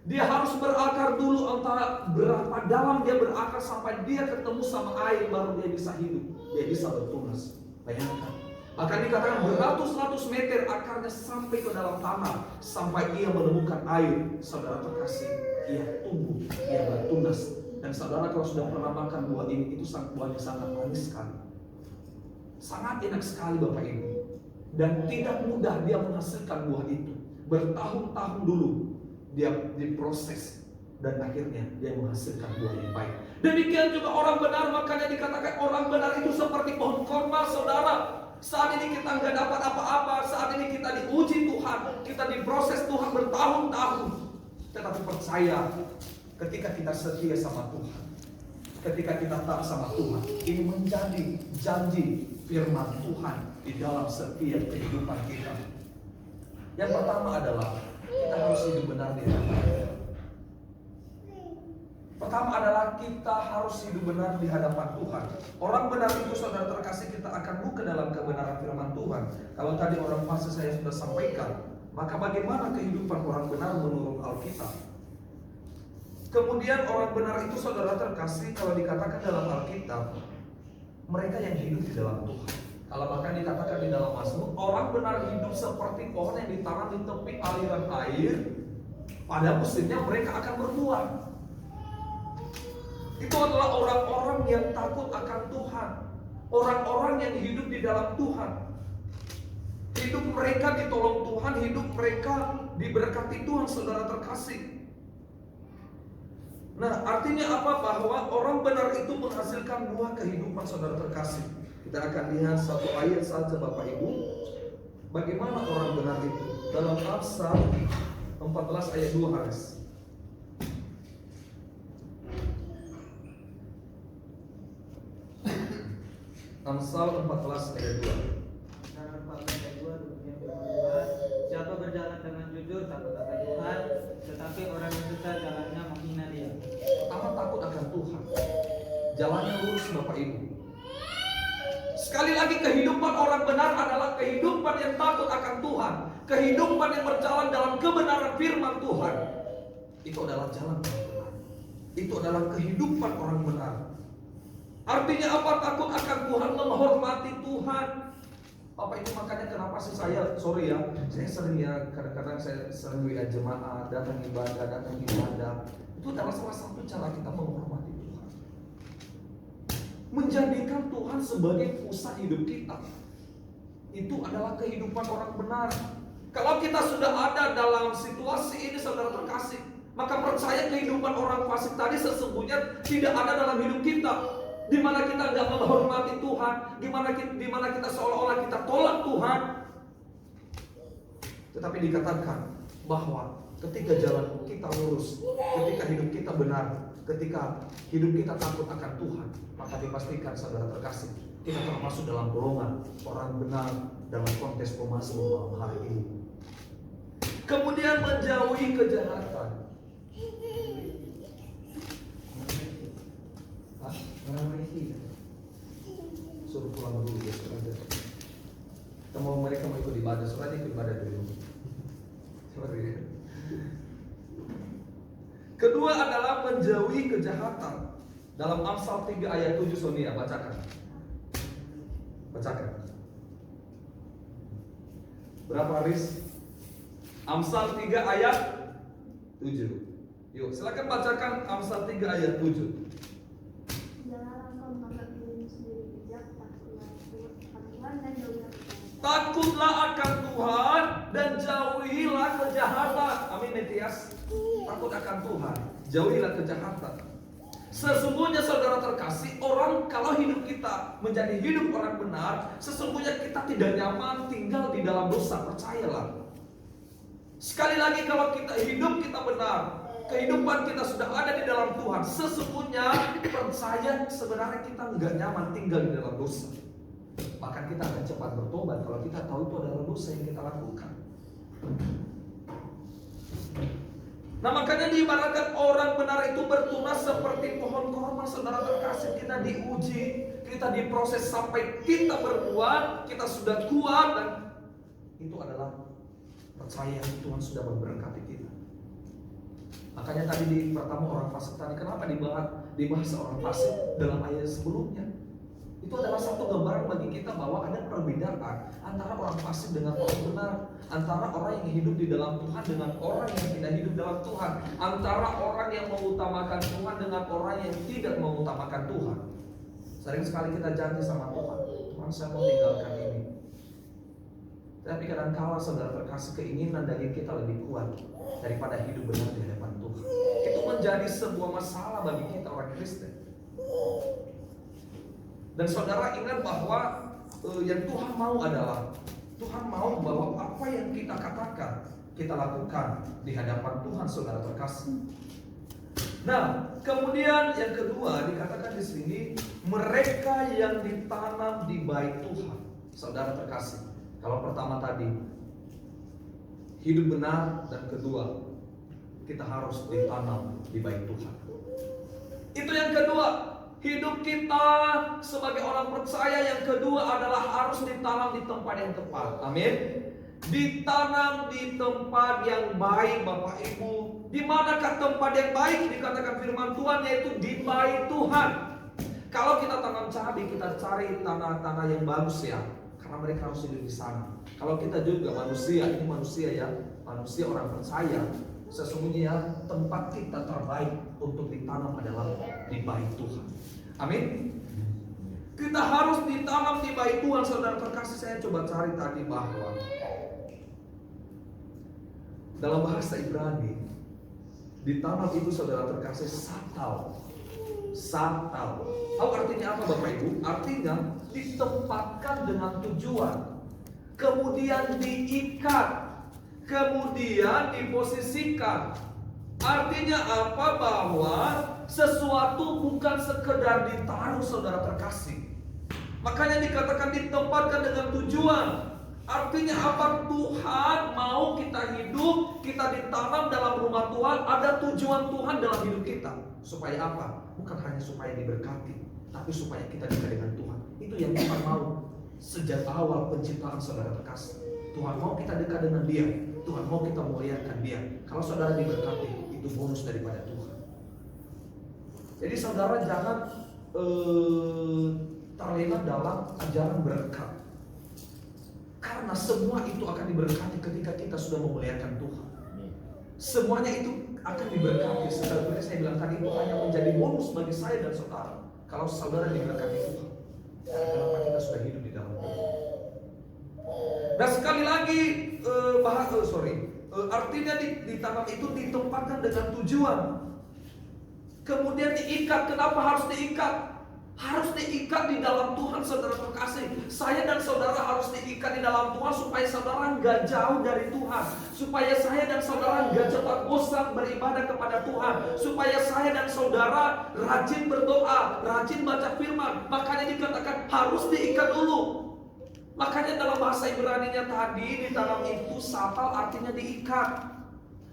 Dia harus berakar dulu, antara berapa dalam dia berakar sampai dia ketemu sama air, baru dia bisa hidup, dia bisa bertunas. Bayangkan, akan dikatakan beratus-ratus meter akarnya sampai ke dalam tanah, sampai ia menemukan air. Saudara terkasih, ia tumbuh, ia bertunas. Dan saudara kalau sudah pernah makan buah ini, itu buahnya sangat manis sekali, sangat enak sekali Bapak Ibu. Dan tidak mudah dia menghasilkan buah itu. Bertahun-tahun dulu dia diproses, dan akhirnya dia menghasilkan buah yang baik. Demikian juga orang benar, makanya dikatakan orang benar itu seperti pohon korma saudara. Saat ini kita nggak dapat apa-apa, saat ini kita diuji Tuhan, kita diproses Tuhan bertahun-tahun. Tetapi percaya, ketika kita setia sama Tuhan, ketika kita taat sama Tuhan, ini menjadi janji firman Tuhan di dalam setiap kehidupan kita. Yang pertama adalah kita harus hidup benar di hadapan Tuhan. Pertama adalah kita harus hidup benar di hadapan Tuhan. Orang benar itu saudara terkasih, kita akan buka dalam kebenaran firman Tuhan. Kalau tadi orang fase saya sudah sampaikan, maka bagaimana kehidupan orang benar menurut Alkitab? Kemudian orang benar itu saudara terkasih, kalau dikatakan dalam Alkitab, mereka yang hidup di dalam Tuhan. Kalau bahkan dikatakan di dalam Mazmur, orang benar hidup seperti pohon yang ditanam di tepi aliran air. Pada musimnya mereka akan berbuah. Itu adalah orang-orang yang takut akan Tuhan, orang-orang yang hidup di dalam Tuhan. Hidup mereka ditolong Tuhan, hidup mereka diberkati Tuhan saudara terkasih. Nah, artinya apa? Bahwa orang benar itu menghasilkan buah kehidupan saudara terkasih. Kita akan lihat satu ayat saja Bapak Ibu. Bagaimana orang benar itu? Dalam Amsal 14 ayat 2 Haris. Amsal 14 ayat 2. Karena 14 ayat 2 demikian firman Tuhan, siapa berjalan dengan jujur takut akan Tuhan, tetapi orang yang dusta jalannya menghina Dia. Pertama, takut akan Tuhan, jalannya lurus Bapak Ibu. Sekali lagi, kehidupan orang benar adalah kehidupan yang takut akan Tuhan, kehidupan yang berjalan dalam kebenaran firman Tuhan. Itu adalah jalan orang benar. Itu adalah kehidupan orang benar. Artinya apa? Takut akan Tuhan, menghormati Tuhan. Bapak itu makanya kenapa sih saya sering ya, kadang-kadang saya sering WA jemaat, datang ibadah. Itu adalah salah satu cara kita menghormati Tuhan, menjadikan Tuhan sebagai pusat hidup kita. Itu adalah kehidupan orang benar. Kalau kita sudah ada dalam situasi ini saudara terkasih, maka percaya kehidupan orang fasik tadi sesungguhnya tidak ada dalam hidup kita. Di mana kita nggak menghormati Tuhan, di mana kita seolah-olah kita tolak Tuhan. Tetapi dikatakan bahwa ketika jalan kita lurus, ketika hidup kita benar, ketika hidup kita takut akan Tuhan, maka dipastikan saudara terkasih, kita termasuk dalam golongan orang benar dalam konteks pemazmur malam hari ini. Kemudian menjauhi kejahatan. Hah? Orang Malaysia. Suruh pulang dulu ya, saudara. Kita mereka mau ikut ibadah, saudara ikut ibadah dulu. Sorry. Kedua adalah menjauhi kejahatan. Dalam Amsal 3 ayat 7, Sonia bacakan. Bacakan. Berapa Riz? Amsal 3 ayat 7. Yuk, silakan bacakan Amsal 3 ayat 7. Janganlah engkau menganggap dirimu sendiri bijak, takutlah akan Tuhan dan jauhilah kejahatan. Takutlah akan Tuhan dan jauhilah kejahatan. Amin, Metias. Takut akan Tuhan, jauhilah kejahatan. Sesungguhnya saudara terkasih, orang kalau hidup kita menjadi hidup orang benar, sesungguhnya kita tidak nyaman tinggal di dalam dosa, percayalah. Sekali lagi, kalau kita hidup kita benar, kehidupan kita sudah ada di dalam Tuhan, sesungguhnya percaya sebenarnya kita nggak nyaman tinggal di dalam dosa. Bahkan kita akan cepat bertobat kalau kita tahu itu adalah dosa yang kita lakukan. Nah, makanya diibaratkan orang benar itu bertunas seperti pohon korma. Saudara terkasih, kita diuji, kita diproses sampai kita berbuat, kita sudah kuat, dan itu adalah percaya Tuhan sudah memberkati kita. Makanya tadi di pertama orang fasik tadi, kenapa dibahas orang fasik dalam ayat sebelumnya? Itu adalah satu gambaran bagi kita bahwa ada perbedaan antara orang fasik dengan orang benar, antara orang yang hidup di dalam Tuhan dengan orang yang tidak hidup dalam Tuhan, antara orang yang mengutamakan Tuhan dengan orang yang tidak mengutamakan Tuhan. Sering sekali kita janji sama Tuhan, Tuhan saya mau tinggalkan ini. Tapi kadang-kala saudara terkasih, keinginan daging kita lebih kuat daripada hidup benar di hadapan Tuhan. Itu menjadi sebuah masalah bagi kita orang Kristen. Dan saudara ingat bahwa yang Tuhan mau adalah Tuhan mau bahwa apa yang kita katakan kita lakukan di hadapan Tuhan, saudara terkasih. Nah, kemudian yang kedua dikatakan di sini, mereka yang ditanam di bait Tuhan, saudara terkasih. Kalau pertama tadi hidup benar, dan kedua kita harus ditanam di bait Tuhan. Itu yang kedua. Hidup kita sebagai orang percaya yang kedua adalah harus ditanam di tempat yang tepat. Amin. Ditanam di tempat yang baik, Bapak Ibu. Di manakah tempat yang baik? Dikatakan firman Tuhan, yaitu di bait Tuhan. Kalau kita tanam cabai, kita cari tanah-tanah yang bagus ya, karena mereka harus hidup di sana. Kalau kita juga manusia, ini manusia ya, manusia orang percaya, sesungguhnya tempat kita terbaik untuk ditanam adalah di bait Tuhan. Amin. Kita harus ditanam di bait Tuhan, saudara terkasih. Saya coba cari tadi bahwa dalam bahasa Ibrani ditanam itu, saudara terkasih, satal. Satal. Tahu artinya apa, Bapak Ibu? Artinya ditempatkan dengan tujuan, kemudian diikat, kemudian diposisikan. Artinya apa? Bahwa sesuatu bukan sekedar ditaruh, saudara terkasih. Makanya dikatakan ditempatkan dengan tujuan. Artinya apa? Tuhan mau kita hidup, kita ditanam dalam rumah Tuhan. Ada tujuan Tuhan dalam hidup kita. Supaya apa? Bukan hanya supaya diberkati, tapi supaya kita dekat dengan Tuhan. Itu yang Tuhan mau sejak awal penciptaan, saudara terkasih. Tuhan mau kita dekat dengan Dia, Tuhan mau kita muliakan Dia. Kalau saudara diberkati, itu bonus daripada Tuhan. Jadi saudara jangan terlena dalam ajaran berkat, karena semua itu akan diberkati ketika kita sudah memuliakan Tuhan. Semuanya itu akan diberkati. Seperti saya bilang tadi, itu hanya menjadi bonus bagi saya dan saudara kalau saudara diberkati Tuhan. Kenapa kita sudah hidup di dalam Tuhan. Dan sekali lagi artinya ditanam itu ditempatkan dengan tujuan, kemudian diikat. Kenapa harus diikat? Harus diikat di dalam Tuhan, saudara terkasih. Saya dan saudara harus diikat di dalam Tuhan supaya saudara nggak jauh dari Tuhan. Supaya saya dan saudara nggak cepat bosan beribadah kepada Tuhan. Supaya saya dan saudara rajin berdoa, rajin baca firman. Makanya dikatakan harus diikat dulu. Makanya dalam bahasa Ibrani-nya tadi, ditanam itu satal artinya diikat.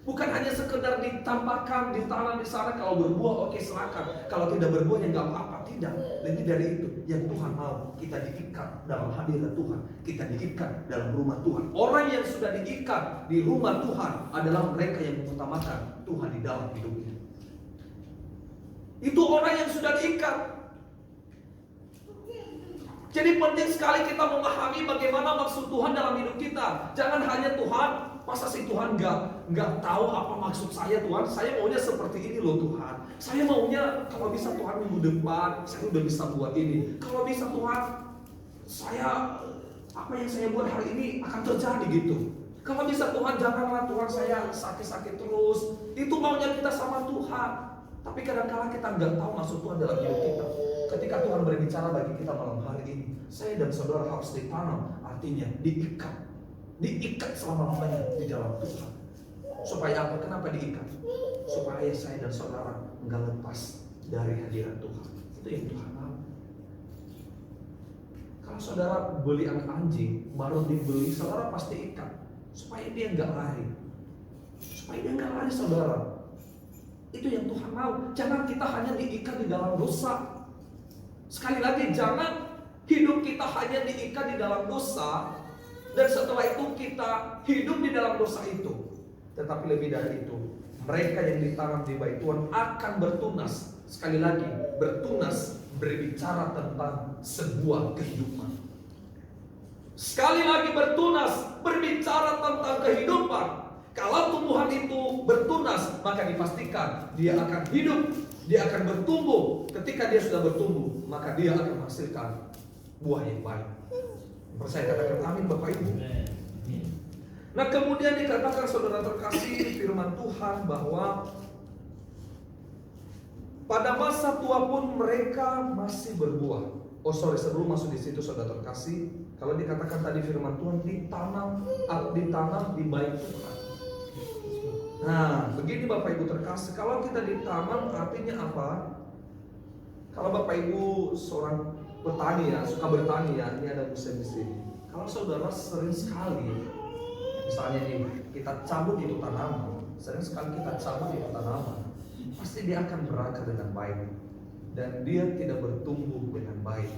Bukan hanya sekedar ditambahkan, ditanam di sana, kalau berbuah oke silakan. Kalau tidak berbuah ya nggak apa-apa, tidak. Lebih dari itu, yang Tuhan mau kita diikat dalam hadirat Tuhan, kita diikat dalam rumah Tuhan. Orang yang sudah diikat di rumah Tuhan adalah mereka yang mengutamakan Tuhan di dalam hidupnya. Itu orang yang sudah diikat. Jadi penting sekali kita memahami bagaimana maksud Tuhan dalam hidup kita. Jangan hanya Tuhan, masa sih Tuhan nggak tahu apa maksud saya Tuhan? Saya maunya seperti ini loh Tuhan. Saya maunya kalau bisa Tuhan minggu depan saya udah bisa buat ini. Kalau bisa Tuhan, saya apa yang saya buat hari ini akan terjadi gitu. Kalau bisa Tuhan, janganlah Tuhan saya sakit-sakit terus. Itu maunya kita sama Tuhan. Tapi kadang-kala kita nggak tahu maksud Tuhan dalam hidup kita. Ketika Tuhan berbicara bagi kita malam hari ini, saya dan saudara harus ditanam, artinya diikat selama-lamanya di dalam Tuhan. Supaya apa? Kenapa diikat? Supaya saya dan saudara nggak lepas dari hadirat Tuhan. Itu yang Tuhan mau. Kalau saudara beli anak anjing, baru dibeli, saudara pasti ikat supaya dia nggak lari. Supaya dia nggak lari, saudara. Itu yang Tuhan mau. Jangan kita hanya diikat di dalam dosa. Sekali lagi, jangan hidup kita hanya diikat di dalam dosa dan setelah itu kita hidup di dalam dosa itu. Tetapi lebih dari itu, mereka yang ditanam di bait Tuhan akan bertunas. Sekali lagi, bertunas berbicara tentang sebuah kehidupan. Sekali lagi, bertunas berbicara tentang kehidupan. Kalau tumbuhan itu bertunas, maka dipastikan dia akan hidup, dia akan bertumbuh. Ketika dia sudah bertumbuh, maka dia akan menghasilkan buah yang baik. Saya katakan amin Bapak Ibu. Nah kemudian dikatakan saudara terkasih firman Tuhan bahwa pada masa tua pun mereka masih berbuah. Sebelum masuk di situ saudara terkasih, kalau dikatakan tadi firman Tuhan ditanam di bait Tuhan. Nah, begini Bapak Ibu terkasih, kalau kita ditanam artinya apa? Kalau Bapak Ibu seorang petani ya, suka bertani ya, ini ada mesin-mesin. Kalau saudara sering sekali, misalnya nih, kita cabut itu tanaman, sering sekali kita cabut itu tanaman, pasti dia akan berakar dengan baik dan dia tidak bertumbuh dengan baik.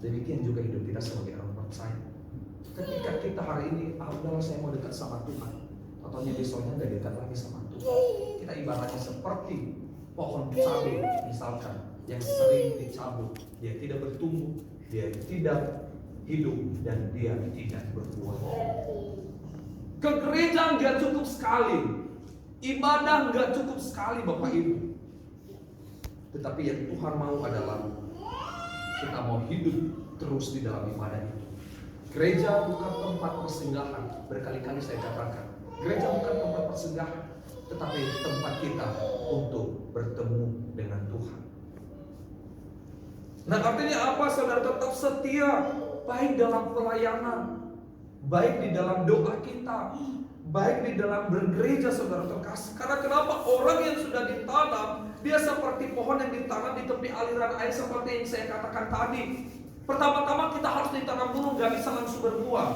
Demikian juga hidup kita sebagai orang percaya. Ketika kita hari ini, udahlah saya mau dekat sama Tuhan, ataunya besoknya gak dekat lagi sama Tuhan. Kita ibaratnya seperti pohon cabai misalkan, yang sering dicabut, dia tidak bertumbuh, dia tidak hidup, dan dia tidak berbuah. Ke gereja nggak cukup sekali, ibadah nggak cukup sekali Bapak Ibu. Tetapi yang Tuhan mau adalah kita mau hidup terus di dalam ibadah itu. Gereja bukan tempat persinggahan, berkali-kali saya katakan. Gereja bukan tempat persinggahan, tetapi tempat kita untuk bertemu dengan Tuhan. Nah artinya apa? Saudara tetap setia, baik dalam pelayanan, baik di dalam doa kita, baik di dalam bergereja saudara terkasih. Karena kenapa? Orang yang sudah ditanam, dia seperti pohon yang ditanam di tepi aliran air, seperti yang saya katakan tadi. Pertama-tama kita harus ditanam dulu, gak bisa langsung berbuah.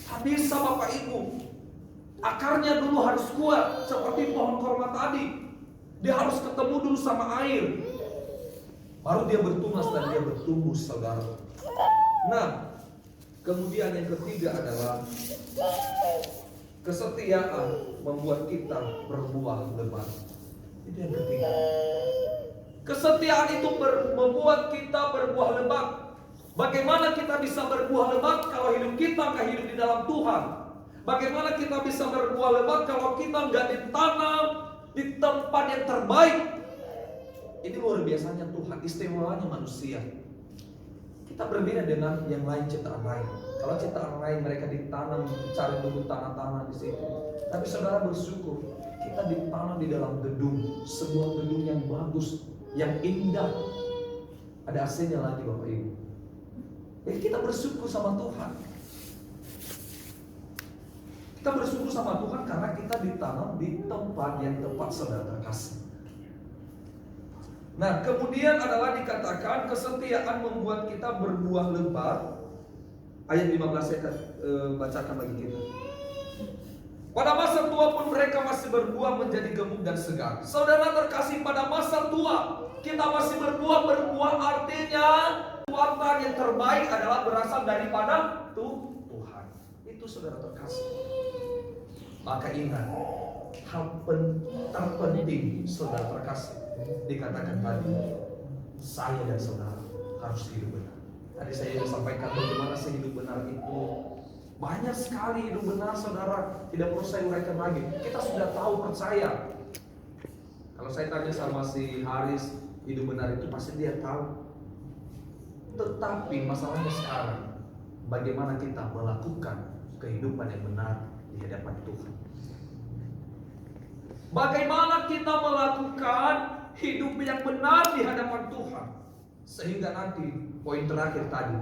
Tak bisa Bapak Ibu. Akarnya dulu harus kuat, seperti pohon korma tadi. Dia harus ketemu dulu sama air, baru dia bertunas dan dia bertumbuh saudara. Nah, kemudian yang ketiga adalah kesetiaan membuat kita berbuah lebat. Itu yang ketiga. Kesetiaan itu membuat kita berbuah lebat. Bagaimana kita bisa berbuah lebat kalau hidup kita nggak hidup di dalam Tuhan? Bagaimana kita bisa berbuah lebat kalau kita nggak ditanam di tempat yang terbaik? Ini luar biasanya Tuhan, istimewanya manusia. Kita berbeda dengan yang lain, ciptaan lain. Kalau ciptaan lain mereka ditanam, cari dulu tanah-tanah di situ. Tapi saudara bersyukur, kita ditanam di dalam gedung, sebuah gedung yang bagus, yang indah. Ada AC-nya lagi Bapak Ibu. Jadi kita bersyukur sama Tuhan. Kita bersyukur sama Tuhan karena kita ditanam di tempat yang tepat, saudara terkasih. Nah, kemudian adalah dikatakan kesetiaan membuat kita berbuah lebat. Ayat 15 saya bacakan bagi kita. Pada masa tua pun mereka masih berbuah menjadi gemuk dan segar. Saudara terkasih, pada masa tua kita masih berbuah artinya kekuatan yang terbaik adalah berasal daripada Tuhan. Itu saudara terkasih. Maka ingat, hal terpenting saudara terkasih dikatakan tadi, saya dan saudara harus hidup benar. Tadi saya sudah sampaikan bagaimana sih hidup benar itu. Banyak sekali hidup benar saudara, tidak perlu saya uraikan lagi. Kita sudah tahu, percaya. Kalau saya tanya sama si Haris, hidup benar itu pasti dia tahu. Tetapi masalahnya sekarang, bagaimana kita melakukan kehidupan yang benar di hadapan Tuhan. Bagaimana kita melakukan hidup yang benar di hadapan Tuhan, sehingga nanti poin terakhir tadi,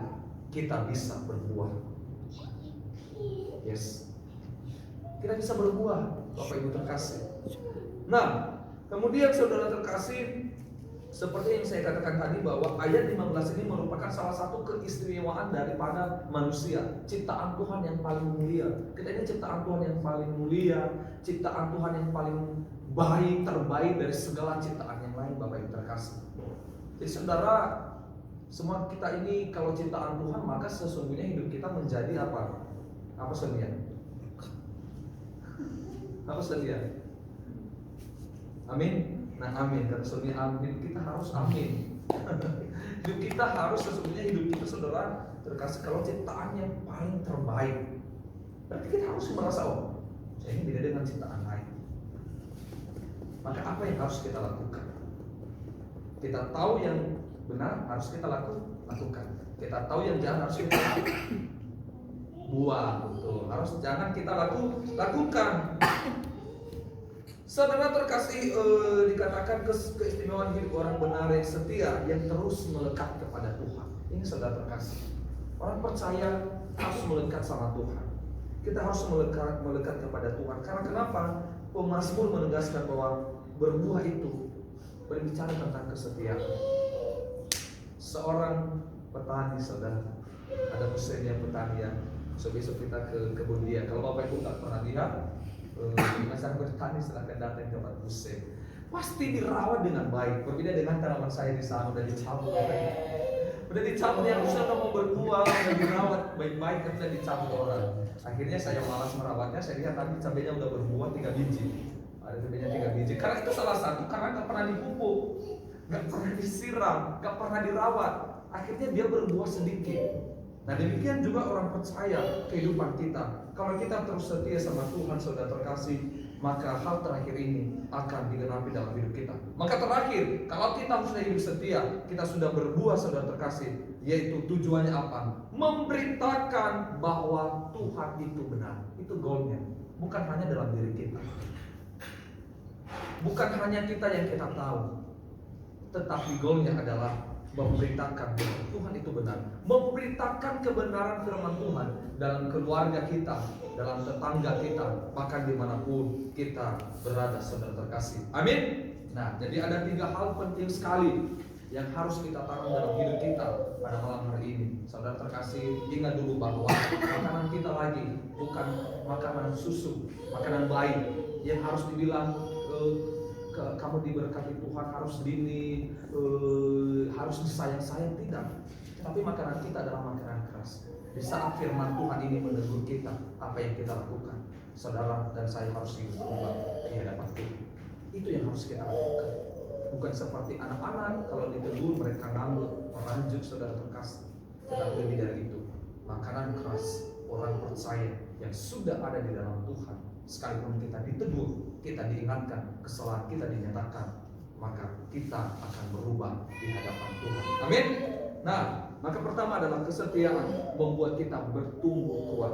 kita bisa berbuah. Yes, kita bisa berbuah, Bapak Ibu terkasih. Nah, kemudian saudara terkasih, seperti yang saya katakan tadi bahwa ayat 15 ini merupakan salah satu keistimewaan daripada manusia, ciptaan Tuhan yang paling mulia. Kita ini ciptaan Tuhan yang paling mulia, ciptaan Tuhan yang paling baik, terbaik dari segala ciptaan yang lain, Bapak Ibu terkasih. Jadi saudara, semua kita ini kalau ciptaan Tuhan, maka sesungguhnya hidup kita menjadi apa? Apa sedia? Apa sedia? Amin. Nah, amin. Kata suami amin, kita harus amin. Hidup kita harus sesungguhnya hidup kita saudara terkasih kalau ciptaan yang paling terbaik. Berarti kita harus merasa, oh, saya ini beda dengan ciptaan lain. Maka apa yang harus kita lakukan? Kita tahu yang benar harus kita lakukan. Kita tahu yang jahat harus kita buang, betul. Harus jangan kita lakukan. Saudara terkasih, dikatakan keistimewaan hidup orang benar yang setia, yang terus melekat kepada Tuhan. Ini saudara terkasih, orang percaya harus melekat sama Tuhan. Kita harus melekat kepada Tuhan. Karena kenapa? Pemazmur menegaskan bahwa berbuah itu berbicara tentang kesetiaan. Seorang petani, saudara, ada musimnya petani ya. So besok kita ke kebun dia. Kalau Bapak Ibu tak pernah lihat, masyarakat bertani silahkan datang ke tempat musim. Pasti dirawat dengan baik. Berbeda dengan tanaman saya di sana, udah dicabut. Udah dicabut, yang sudah mau berbuah, udah dirawat baik-baik, tapi udah dicabut orang. Akhirnya saya malas merawatnya. Saya lihat tadi cabenya udah berbuah 3 biji. Ada cabenya 3 biji. Karena itu salah satu, karena nggak pernah dipupuk, nggak pernah disiram, nggak pernah dirawat. Akhirnya dia berbuah sedikit. Nah, demikian juga orang percaya kehidupan kita. Kalau kita terus setia sama Tuhan, saudara terkasih, maka hal terakhir ini akan digenapi dalam hidup kita. Maka terakhir, kalau kita sudah hidup setia, kita sudah berbuah, saudara terkasih, yaitu tujuannya apa? Memberitakan bahwa Tuhan itu benar. Itu goalnya. Bukan hanya dalam diri kita, bukan hanya kita yang kita tahu, tetapi goalnya adalah memberitakan bahwa Tuhan itu benar, memberitakan kebenaran firman Tuhan dalam keluarga kita, dalam tetangga kita, bahkan dimanapun kita berada, saudara terkasih. Amin. Nah, jadi ada 3 hal penting sekali yang harus kita tanam dalam hidup kita pada malam hari ini. Saudara terkasih, ingat dulu bahwa makanan kita lagi bukan makanan susu, makanan baik yang harus dibilang kamu diberkati Tuhan, harus gini, harus disayang-sayang, tidak. Tapi makanan kita adalah makanan keras. Di saat firman Tuhan ini menegur kita, apa yang kita lakukan, saudara dan saya harus hidup berubah di hadapan Tuhan. Itu yang harus kita lakukan. Bukan seperti anak-anak, kalau ditegur mereka ngambek, meranjuk, saudara terkasih. Tetapi lebih dari itu, makanan keras orang percaya yang sudah ada di dalam Tuhan. Sekalipun kita ditegur, kita diingatkan, kesalahan kita dinyatakan, maka kita akan berubah di hadapan Tuhan. Amin. Nah, maka pertama adalah kesetiaan membuat kita bertumbuh kuat.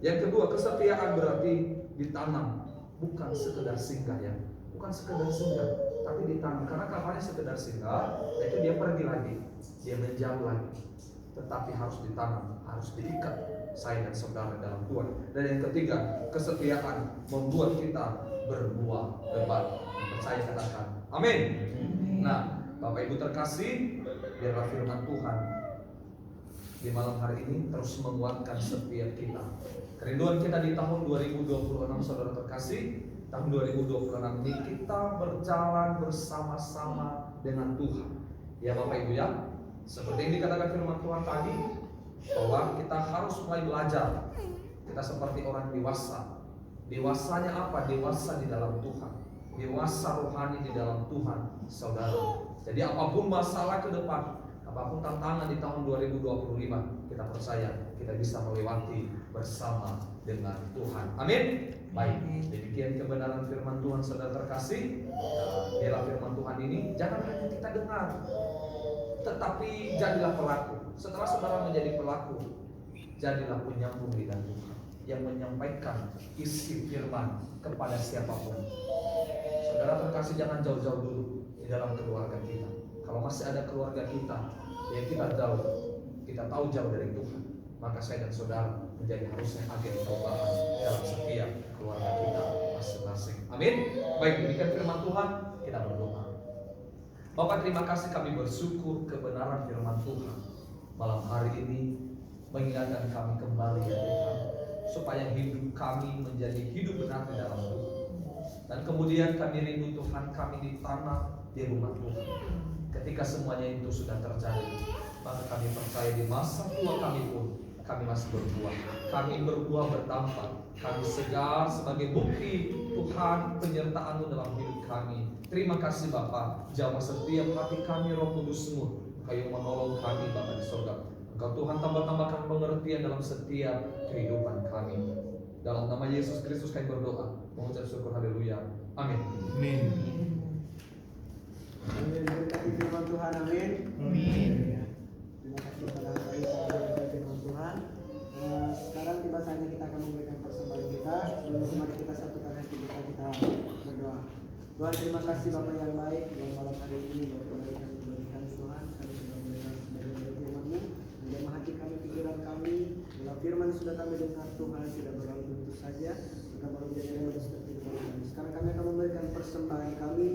Yang kedua, kesetiaan berarti ditanam bukan sekedar singgah ya, bukan sekedar singgah, tapi ditanam. Karena kapalnya sekedar singgah, itu dia pergi lagi, dia menjauh lagi. Tetapi harus ditanam, harus diikat saya dan saudara dalam Tuhan. Dan yang ketiga, kesetiaan membuat kita berbuah lebat. Percaya katakan, amin. Nah, Bapak Ibu terkasih, biarlah firman Tuhan di malam hari ini terus menguatkan setiap kita. Kerinduan kita di tahun 2026, saudara terkasih, tahun 2026 ini kita berjalan bersama-sama dengan Tuhan. Ya Bapak Ibu ya, seperti yang dikatakan firman Tuhan tadi, bahwa kita harus mulai belajar. Kita seperti orang dewasa. Dewasanya apa? Dewasa di dalam Tuhan, dewasa rohani di dalam Tuhan, saudara. Jadi apapun masalah ke depan, apapun tantangan di tahun 2025, kita percaya kita bisa melewati bersama dengan Tuhan. Amin. Baik, demikian kebenaran firman Tuhan, saudara terkasih. Biarlah firman Tuhan ini jangan hanya kita dengar, tetapi jadilah pelaku. Setelah saudara menjadi pelaku, jadilah penyambung lidah Tuhan yang menyampaikan isi firman kepada siapapun. Saudara terkasih, jangan jauh-jauh dulu di dalam keluarga kita. Kalau masih ada keluarga kita yang kita tahu jauh dari Tuhan, maka saya dan saudara menjadi harusnya agen perubahan dalam setiap keluarga kita masing-masing. Amin. Baik, demikian firman Tuhan, kita berdoa. Bapak, terima kasih, kami bersyukur kebenaran firman Tuhan malam hari ini mengingatkan kami kembali ya Tuhan, supaya hidup kami menjadi hidup benar di dalam Tuhan. Dan kemudian kami rindu Tuhan, kami ditanam di rumah Tuhan. Ketika semuanya itu sudah terjadi, maka kami percaya di masa tua kami pun kami masih berbuah. Kami berbuah berdampak. Kami segar sebagai bukti Tuhan penyertaan-Mu dalam hidup kami. Terima kasih Bapa, jamah setiap hati kami Roh Kudus-Mu, Engkau menolong kami Bapa di surga. Engkau Tuhan tambah-tambahkan pengertian dalam setiap kehidupan kami. Dalam nama Yesus Kristus kami berdoa, mengucap syukur, haleluya, amin. Amin. Berkati firman Tuhan, amin. Amin. Terima kasih pada hari ini firman Tuhan. Sekarang tiba saatnya kita akan memberikan persembahan kita. Sebelum mari kita satukan hati kita berdoa. Tuhan, terima kasih Bapa yang baik, dalam malam hari ini Bapa yang diberikan Tuhan, kami sudah mendengar sebagai firman-Mu, menjamah hati kami, pikiran kami, bila firman sudah kami dengar Tuhan tidak berlalu begitu saja, maka baru menjadi rema seperti itu kami. Sekarang kami akan memberikan persembahan kami.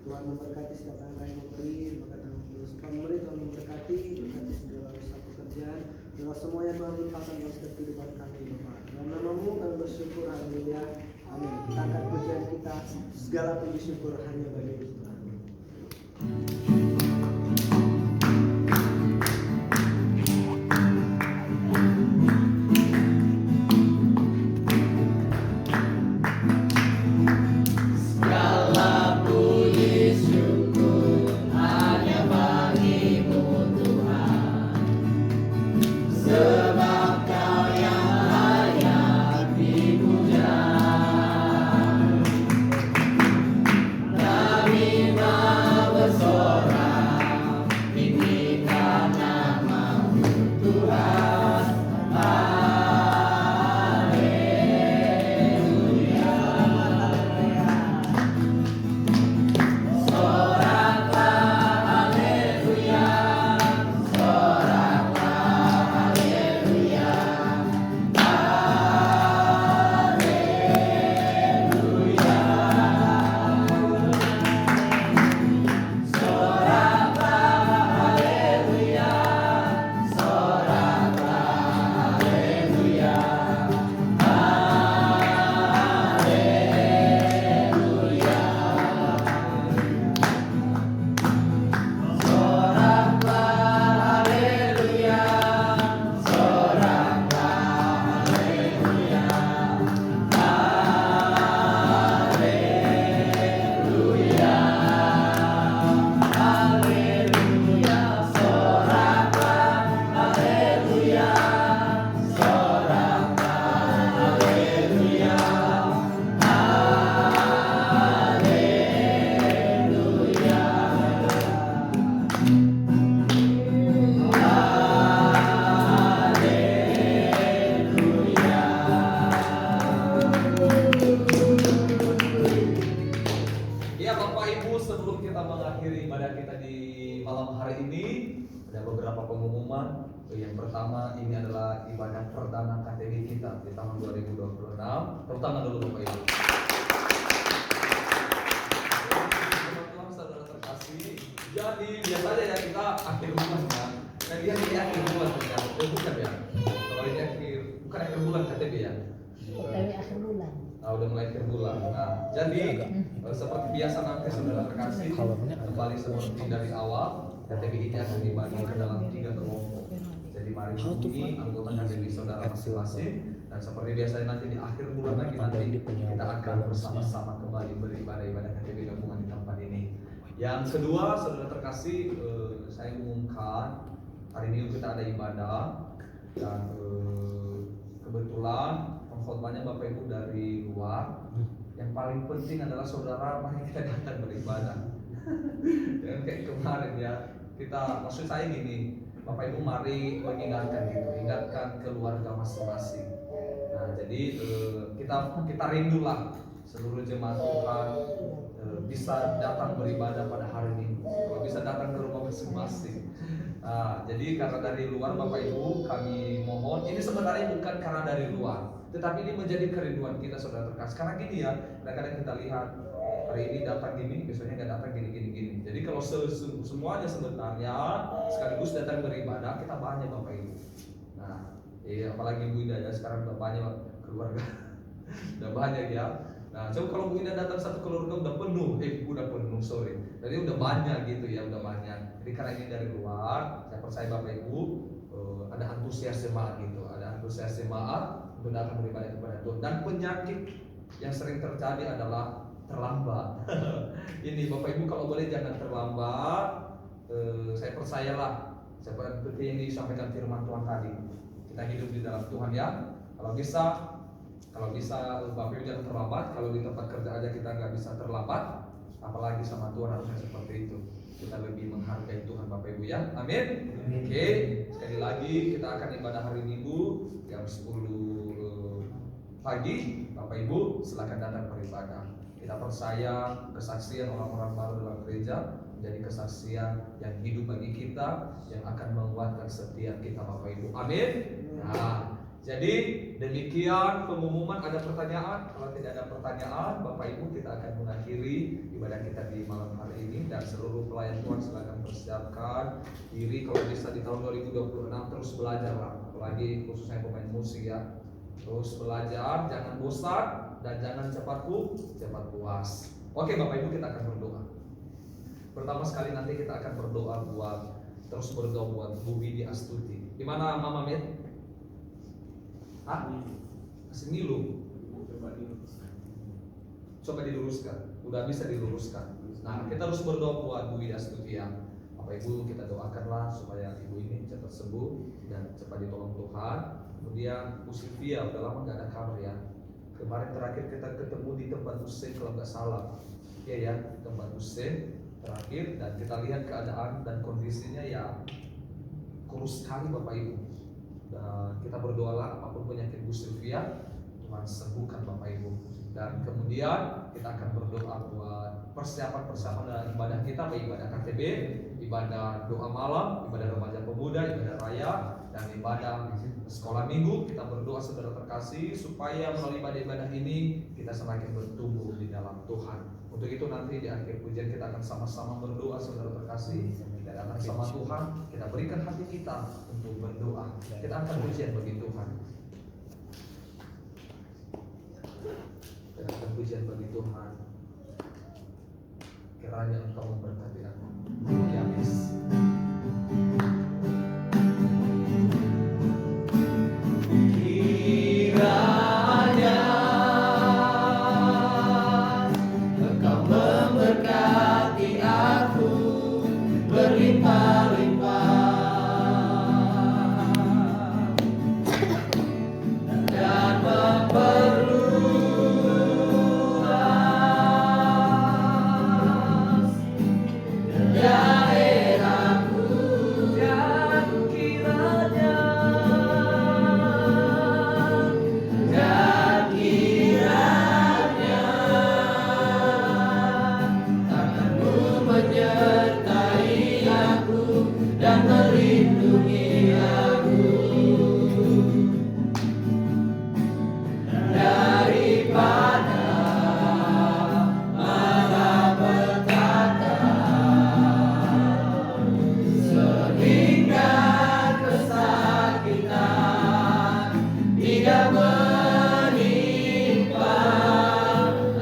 Tuhan memberkati setiap yang kami memberi, maka Tuhan memberi, Tuhan memberkati, berkati segala usaha pekerjaan, segala semuanya Tuhan limpahkan dalam setiap kehidupan kami Bapa. Dalam nama-Mu kami bersyukur, haleluya, amin. Kita akan pujian kita, segala puji syukur hanya bagi Tuhan. Soul. Ya Bapak Ibu, sebelum kita mengakhiri ibadah kita di malam hari ini, ada beberapa pengumuman. Yang pertama, ini adalah ibadah perdana KTB kita di tahun 2026. Tepuk tangan dulu Bapak Ibu. Teman-teman saudara terkasih, jadi biasanya ya kita akhir bulan kan. Nah dia di akhir bulan ya, bukan ya? Kalau ini bukan akhir bulan KTB ya? Dari akhir bulan. Nah, udah mulai akhir bulan. Nah, jadi seperti biasa nanti saudara terkasih, kembali seperti dari awal, KTB ini akan dibagi ke dalam 3 kelompok. Jadi mari hubungi anggota KTB saudara masing-masing, dan seperti biasanya nanti di akhir bulan lagi nanti kita akan bersama-sama kembali beribadah KTB gabungan di tempat ini. Yang kedua, saudara terkasih, saya umumkan hari ini kita ada ibadah dan kebetulan khotbahnya Bapak Ibu dari luar. Yang paling penting adalah saudara mari kita datang beribadah. Jangan kayak kemarin ya. Kita maksud saya gini, Bapak Ibu mari mengingatkan gitu, ingatkan keluarga masing-masing. Nah, jadi kita rindulah seluruh jemaat Tuhan bisa datang beribadah pada hari Minggu. Kalau bisa datang ke rumah masing-masing. Nah, jadi karena dari luar Bapak Ibu kami mohon, ini sebenarnya bukan karena dari luar, tetapi ini menjadi kerinduan kita saudara terkasih. Karena gini ya, kadang-kadang kita lihat hari ini datang gini, besoknya nggak datang gini. Jadi kalau semuanya sebenarnya sekaligus datang beribadah, kita banyak Bapak Ibu. Nah, apalagi Bu Ida ya sekarang udah banyak keluarga, udah banyak ya. Nah, coba kalau Bu Ida datang satu keluarga udah penuh, sorry. Jadi udah banyak gitu ya, udah banyak. Jadi karena ini dari luar, saya percaya Bapak Ibu ada antusias jemaat gitu, ada antusias jemaat untuk datang beribadah kepada Tuhan. Dan penyakit yang sering terjadi adalah terlambat. Ini Bapak Ibu kalau boleh jangan terlambat. Saya percayalah seperti yang disampaikan firman Tuhan tadi. Kita hidup di dalam Tuhan ya. Kalau bisa Bapak Ibu jangan terlambat. Kalau di tempat kerja aja kita nggak bisa terlambat, apalagi sama Tuhan harusnya seperti itu. Kita lebih menghargai Tuhan Bapak Ibu ya. Amin. Oke, sekali lagi kita akan ibadah hari Minggu jam 10 pagi. Bapak Ibu silakan datang beribadah. Kita percaya kesaksian orang-orang baru dalam gereja menjadi kesaksian yang hidup bagi kita, yang akan menguatkan setiap kita Bapak Ibu. Amin. Nah, jadi demikian pengumuman. Ada pertanyaan? Kalau tidak ada pertanyaan, Bapak Ibu kita akan mengakhiri ibadah kita di malam hari ini. Dan seluruh pelayan Tuhan silakan persiapkan diri. Kalau bisa di tahun 2026 terus belajar lah. Apalagi khususnya pemain musik ya. Terus belajar, jangan bosan dan jangan cepat puas. Oke Bapak Ibu kita akan berdoa. Pertama sekali nanti kita akan berdoa buat Bu Widi Astuti. Di mana Mama Met? Masih ngilu. Coba diluruskan. Udah bisa diluruskan. Nah, kita harus berdoa buat Bu Widi Astuti ya. Bapak Ibu kita doakanlah supaya ibu ini cepat sembuh dan cepat ditolong Tuhan. Kemudian Bu Sylvia udah lama gak ada kabar ya. Kemarin terakhir kita ketemu di tempat Usen kalau nggak salah. Iya ya, tempat Usen terakhir, dan kita lihat keadaan dan kondisinya ya kurus sekali Bapak Ibu. Dan kita berdoalah apapun penyakit Bu Sylvia, Tuhan sembuhkan Bapak Ibu. Dan kemudian kita akan berdoa buat persiapan dalam ibadah kita, baik ibadah KTB, ibadah doa malam, ibadah remaja pemuda, ibadah raya, dan ibadah sekolah minggu. Kita berdoa saudara terkasih supaya melalui ibadah ini kita semakin bertumbuh di dalam Tuhan. Untuk itu nanti di akhir pujian kita akan sama-sama berdoa saudara terkasih, dan akan sama Tuhan kita berikan hati kita untuk berdoa. Kita akan pujian bagi Tuhan. Kita akan pujian bagi Tuhan. Kiranya Engkau memberkati aku. Amin. menyertai aku dan melindungi aku daripada malapetaka sehingga kesakitan tidak menimpa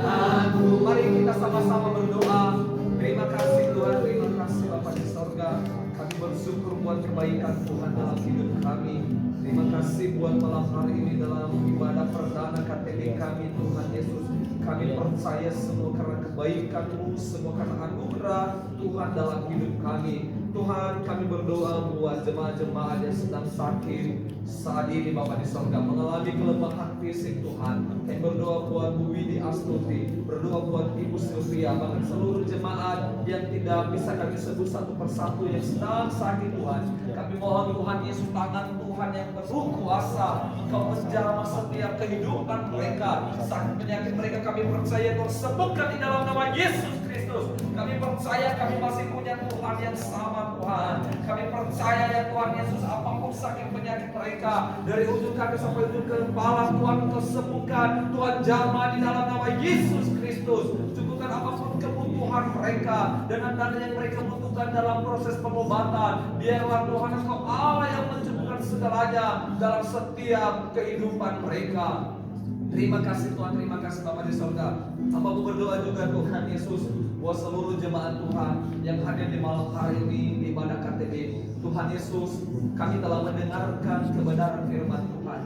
aku. Mari kita sama-sama berdoa. Terima kasih Tuhan, terima kasih Bapa di sorga. Kami bersyukur buat kebaikan Tuhan dalam hidup kami. Terima kasih buat malam hari ini dalam ibadah perdana KTB kami Tuhan Yesus. Kami percaya semua karena kebaikan-Mu, semua karena anugerah Tuhan dalam hidup kami. Tuhan, kami berdoa buat jemaat-jemaat yang sedang sakit saat ini Bapa di sorga, mengalami kelemahan fisik Tuhan. Kami berdoa buat Bu Widi Astuti, berdoa buat Ibu Sylvia, bahkan seluruh jemaat yang tidak bisa kami sebut satu persatu yang sedang sakit Tuhan. Kami mohon Tuhan Yesus, tangan Tuhan yang penuh kuasa, Engkau menjamah setiap kehidupan mereka. Sakit penyakit mereka kami percaya Tuhan sembuhkan di dalam nama Yesus Kristus. Kami percaya kami masih punya Tuhan yang sama Tuhan. Kami percaya ya Tuhan Yesus, apapun sakit penyakit mereka dari ujung kaki sampai ujung kepala Tuhan Engkau sembuhkan. Tuhan jamah di dalam nama Yesus Kristus. Cukupkan apapun kebutuhan mereka dan dana yang mereka butuhkan dalam proses pengobatan. Biarlah Tuhan Engkau Allah yang mencukupkan segalanya dalam setiap kehidupan mereka. Terima kasih Tuhan, terima kasih Bapa di sorga. Hamba berdoa juga Tuhan Yesus buat seluruh jemaat Tuhan yang hadir di malam hari ini di ibadah KTB. Tuhan Yesus, kami telah mendengarkan kebenaran firman Tuhan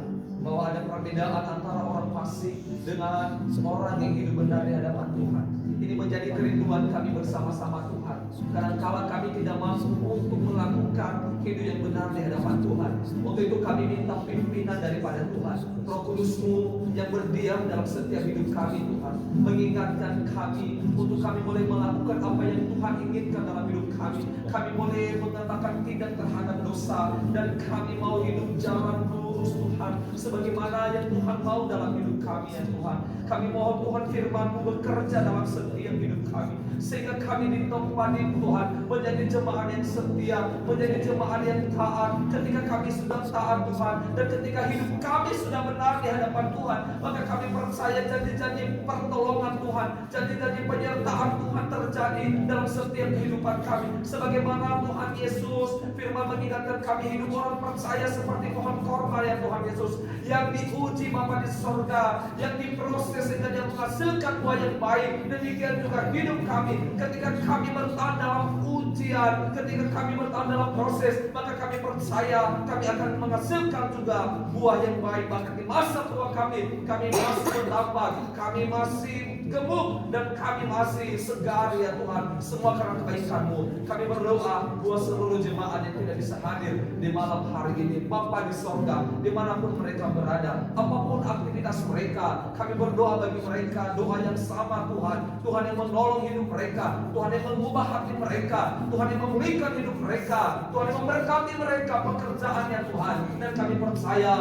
bahwa ada perbedaan antara orang fasik dengan orang yang hidup benar di hadapan Tuhan. Ini menjadi kerinduan kami bersama-sama Tuhan. Kadangkala kami tidak mampu untuk melakukan hidup yang benar di hadapan Tuhan. Untuk itu kami minta pimpinan daripada Tuhan. Roh Kudus-Mu yang berdiam dalam setiap hidup kami Tuhan, mengingatkan kami untuk kami boleh melakukan apa yang Tuhan inginkan dalam hidup kami. Kami boleh mengatakan tidak terhadap dosa, dan kami mau hidup jalan lurus Tuhan, sebagaimana yang Tuhan mau dalam hidup kami ya Tuhan. Kami mohon Tuhan firman-Mu bekerja dalam setiap hidup kami, sehingga kami ditempatkan Tuhan menjadi jemaat yang setia, menjadi jemaat yang taat. Ketika kami sudah taat Tuhan, dan ketika hidup kami sudah benar di hadapan Tuhan, maka kami percaya janji-janji pertolongan Tuhan, janji-janji penyertaan Tuhan terjadi dalam setiap kehidupan kami. Sebagaimana Tuhan Yesus firman mengingatkan kami, hidup orang percaya seperti pohon korma ya Tuhan Yesus, yang diuji Bapa di sorga, yang diproses sehingga dia menghasilkan buah yang baik. Demikian juga hidup kami, ketika kami bertahan dalam ujian, ketika kami bertahan dalam proses, maka kami percaya kami akan menghasilkan juga buah yang baik. Bahkan di masa tua kami masih bertambah, kami masih gemuk, dan kami masih segar ya Tuhan, semua karena kebaikan-Mu. Kami berdoa buat seluruh jemaat yang tidak bisa hadir di malam hari ini, Bapa di sorga, dimanapun mereka berada, apapun aktivitas mereka, kami berdoa bagi mereka doa yang sama Tuhan. Tuhan yang menolong hidup mereka, Tuhan yang mengubah hati mereka, Tuhan yang memulihkan hidup mereka, Tuhan yang memberkati mereka pekerjaannya Tuhan. Dan kami percaya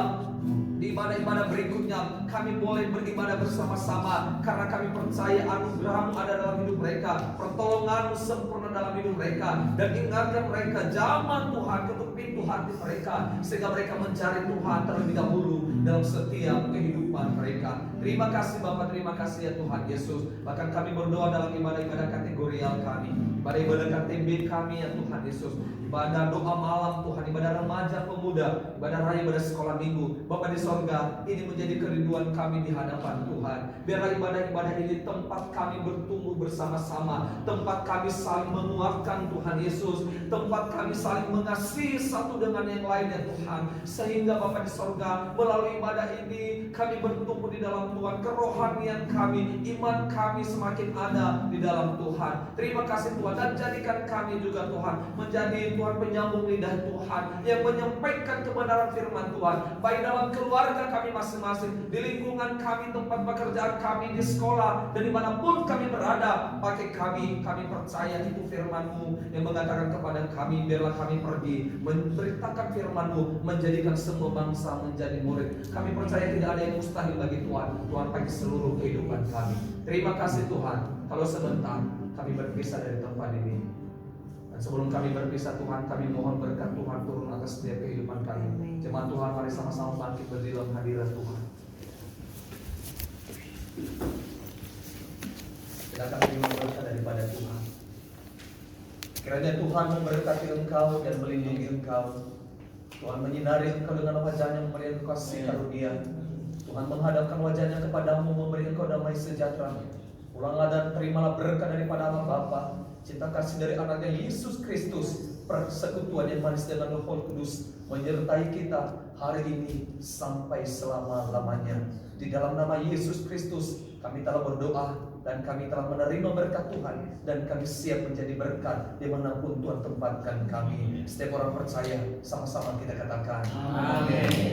di ibadah-ibadah berikutnya kami boleh beribadah bersama-sama, karena kami percaya anugerah-Mu ada dalam hidup mereka, pertolongan-Mu sempurna dalam hidup mereka. Dan ingatkan mereka zaman Tuhan, ketuk pintu hati mereka, sehingga mereka mencari Tuhan terlebih dahulu dalam setiap kehidupan mereka. Terima kasih Bapa, terima kasih ya Tuhan Yesus. Bahkan kami berdoa dalam ibadah-ibadah kategorial kami, ibadah-ibadah KTB kami ya Tuhan Yesus, ibadah doa malam Tuhan, ibadah remaja pemuda, ibadah raya, ibadah sekolah minggu. Bapa di sorga, ini menjadi kerinduan kami di hadapan Tuhan. Biarlah ibadah-ibadah ini tempat kami bertumbuh bersama-sama, tempat kami saling menguatkan Tuhan Yesus, tempat kami saling mengasihi satu dengan yang lain ya Tuhan. Sehingga Bapa di sorga, melalui ibadah ini kami bertumbuh di dalam Tuhan, kerohanian kami, iman kami semakin ada di dalam Tuhan. Terima kasih Tuhan, dan jadikan kami juga Tuhan menjadi Tuhan penyambung lidah Tuhan, yang menyampaikan kebenaran firman Tuhan, baik dalam keluarga kami masing-masing, di lingkungan kami, tempat pekerjaan kami, di sekolah, dan dimanapun kami berada. Pakai kami percaya itu firman-Mu yang mengatakan kepada kami, biarlah kami pergi memberitakan firman-Mu, menjadikan semua bangsa menjadi murid. Kami percaya tidak ada yang mustahil bagi Tuhan. Tuhan pakai seluruh kehidupan kami. Terima kasih Tuhan. Kalau sebentar kami berpisah dari tempat ini. Dan sebelum kami berpisah Tuhan, kami mohon berkat Tuhan turun atas setiap kehidupan kami. Jemaat Tuhan, mari sama-sama bangkit berdiri dalam hadirat Tuhan. Kita akan terima berkat daripada Tuhan. Kiranya Tuhan memberkati engkau dan melindungi engkau. Tuhan menyinari engkau dengan wajahnya, memberi engkau kasih karunia. Tuhan menghadapkan wajahnya kepadamu, memberi engkau damai sejahtera. Pulanglah dan terimalah berkat daripada Allah Bapa, cinta kasih dari anaknya Yesus Kristus, persekutuan yang manis dengan Roh Kudus menyertai kita hari ini sampai selama-lamanya. Di dalam nama Yesus Kristus kami telah berdoa dan kami telah menerima berkat Tuhan, dan kami siap menjadi berkat dimanapun Tuhan tempatkan kami. Setiap orang percaya, sama-sama kita katakan amin.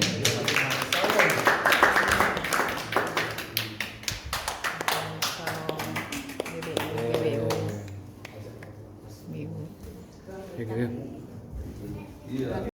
Ya gitu. Iya.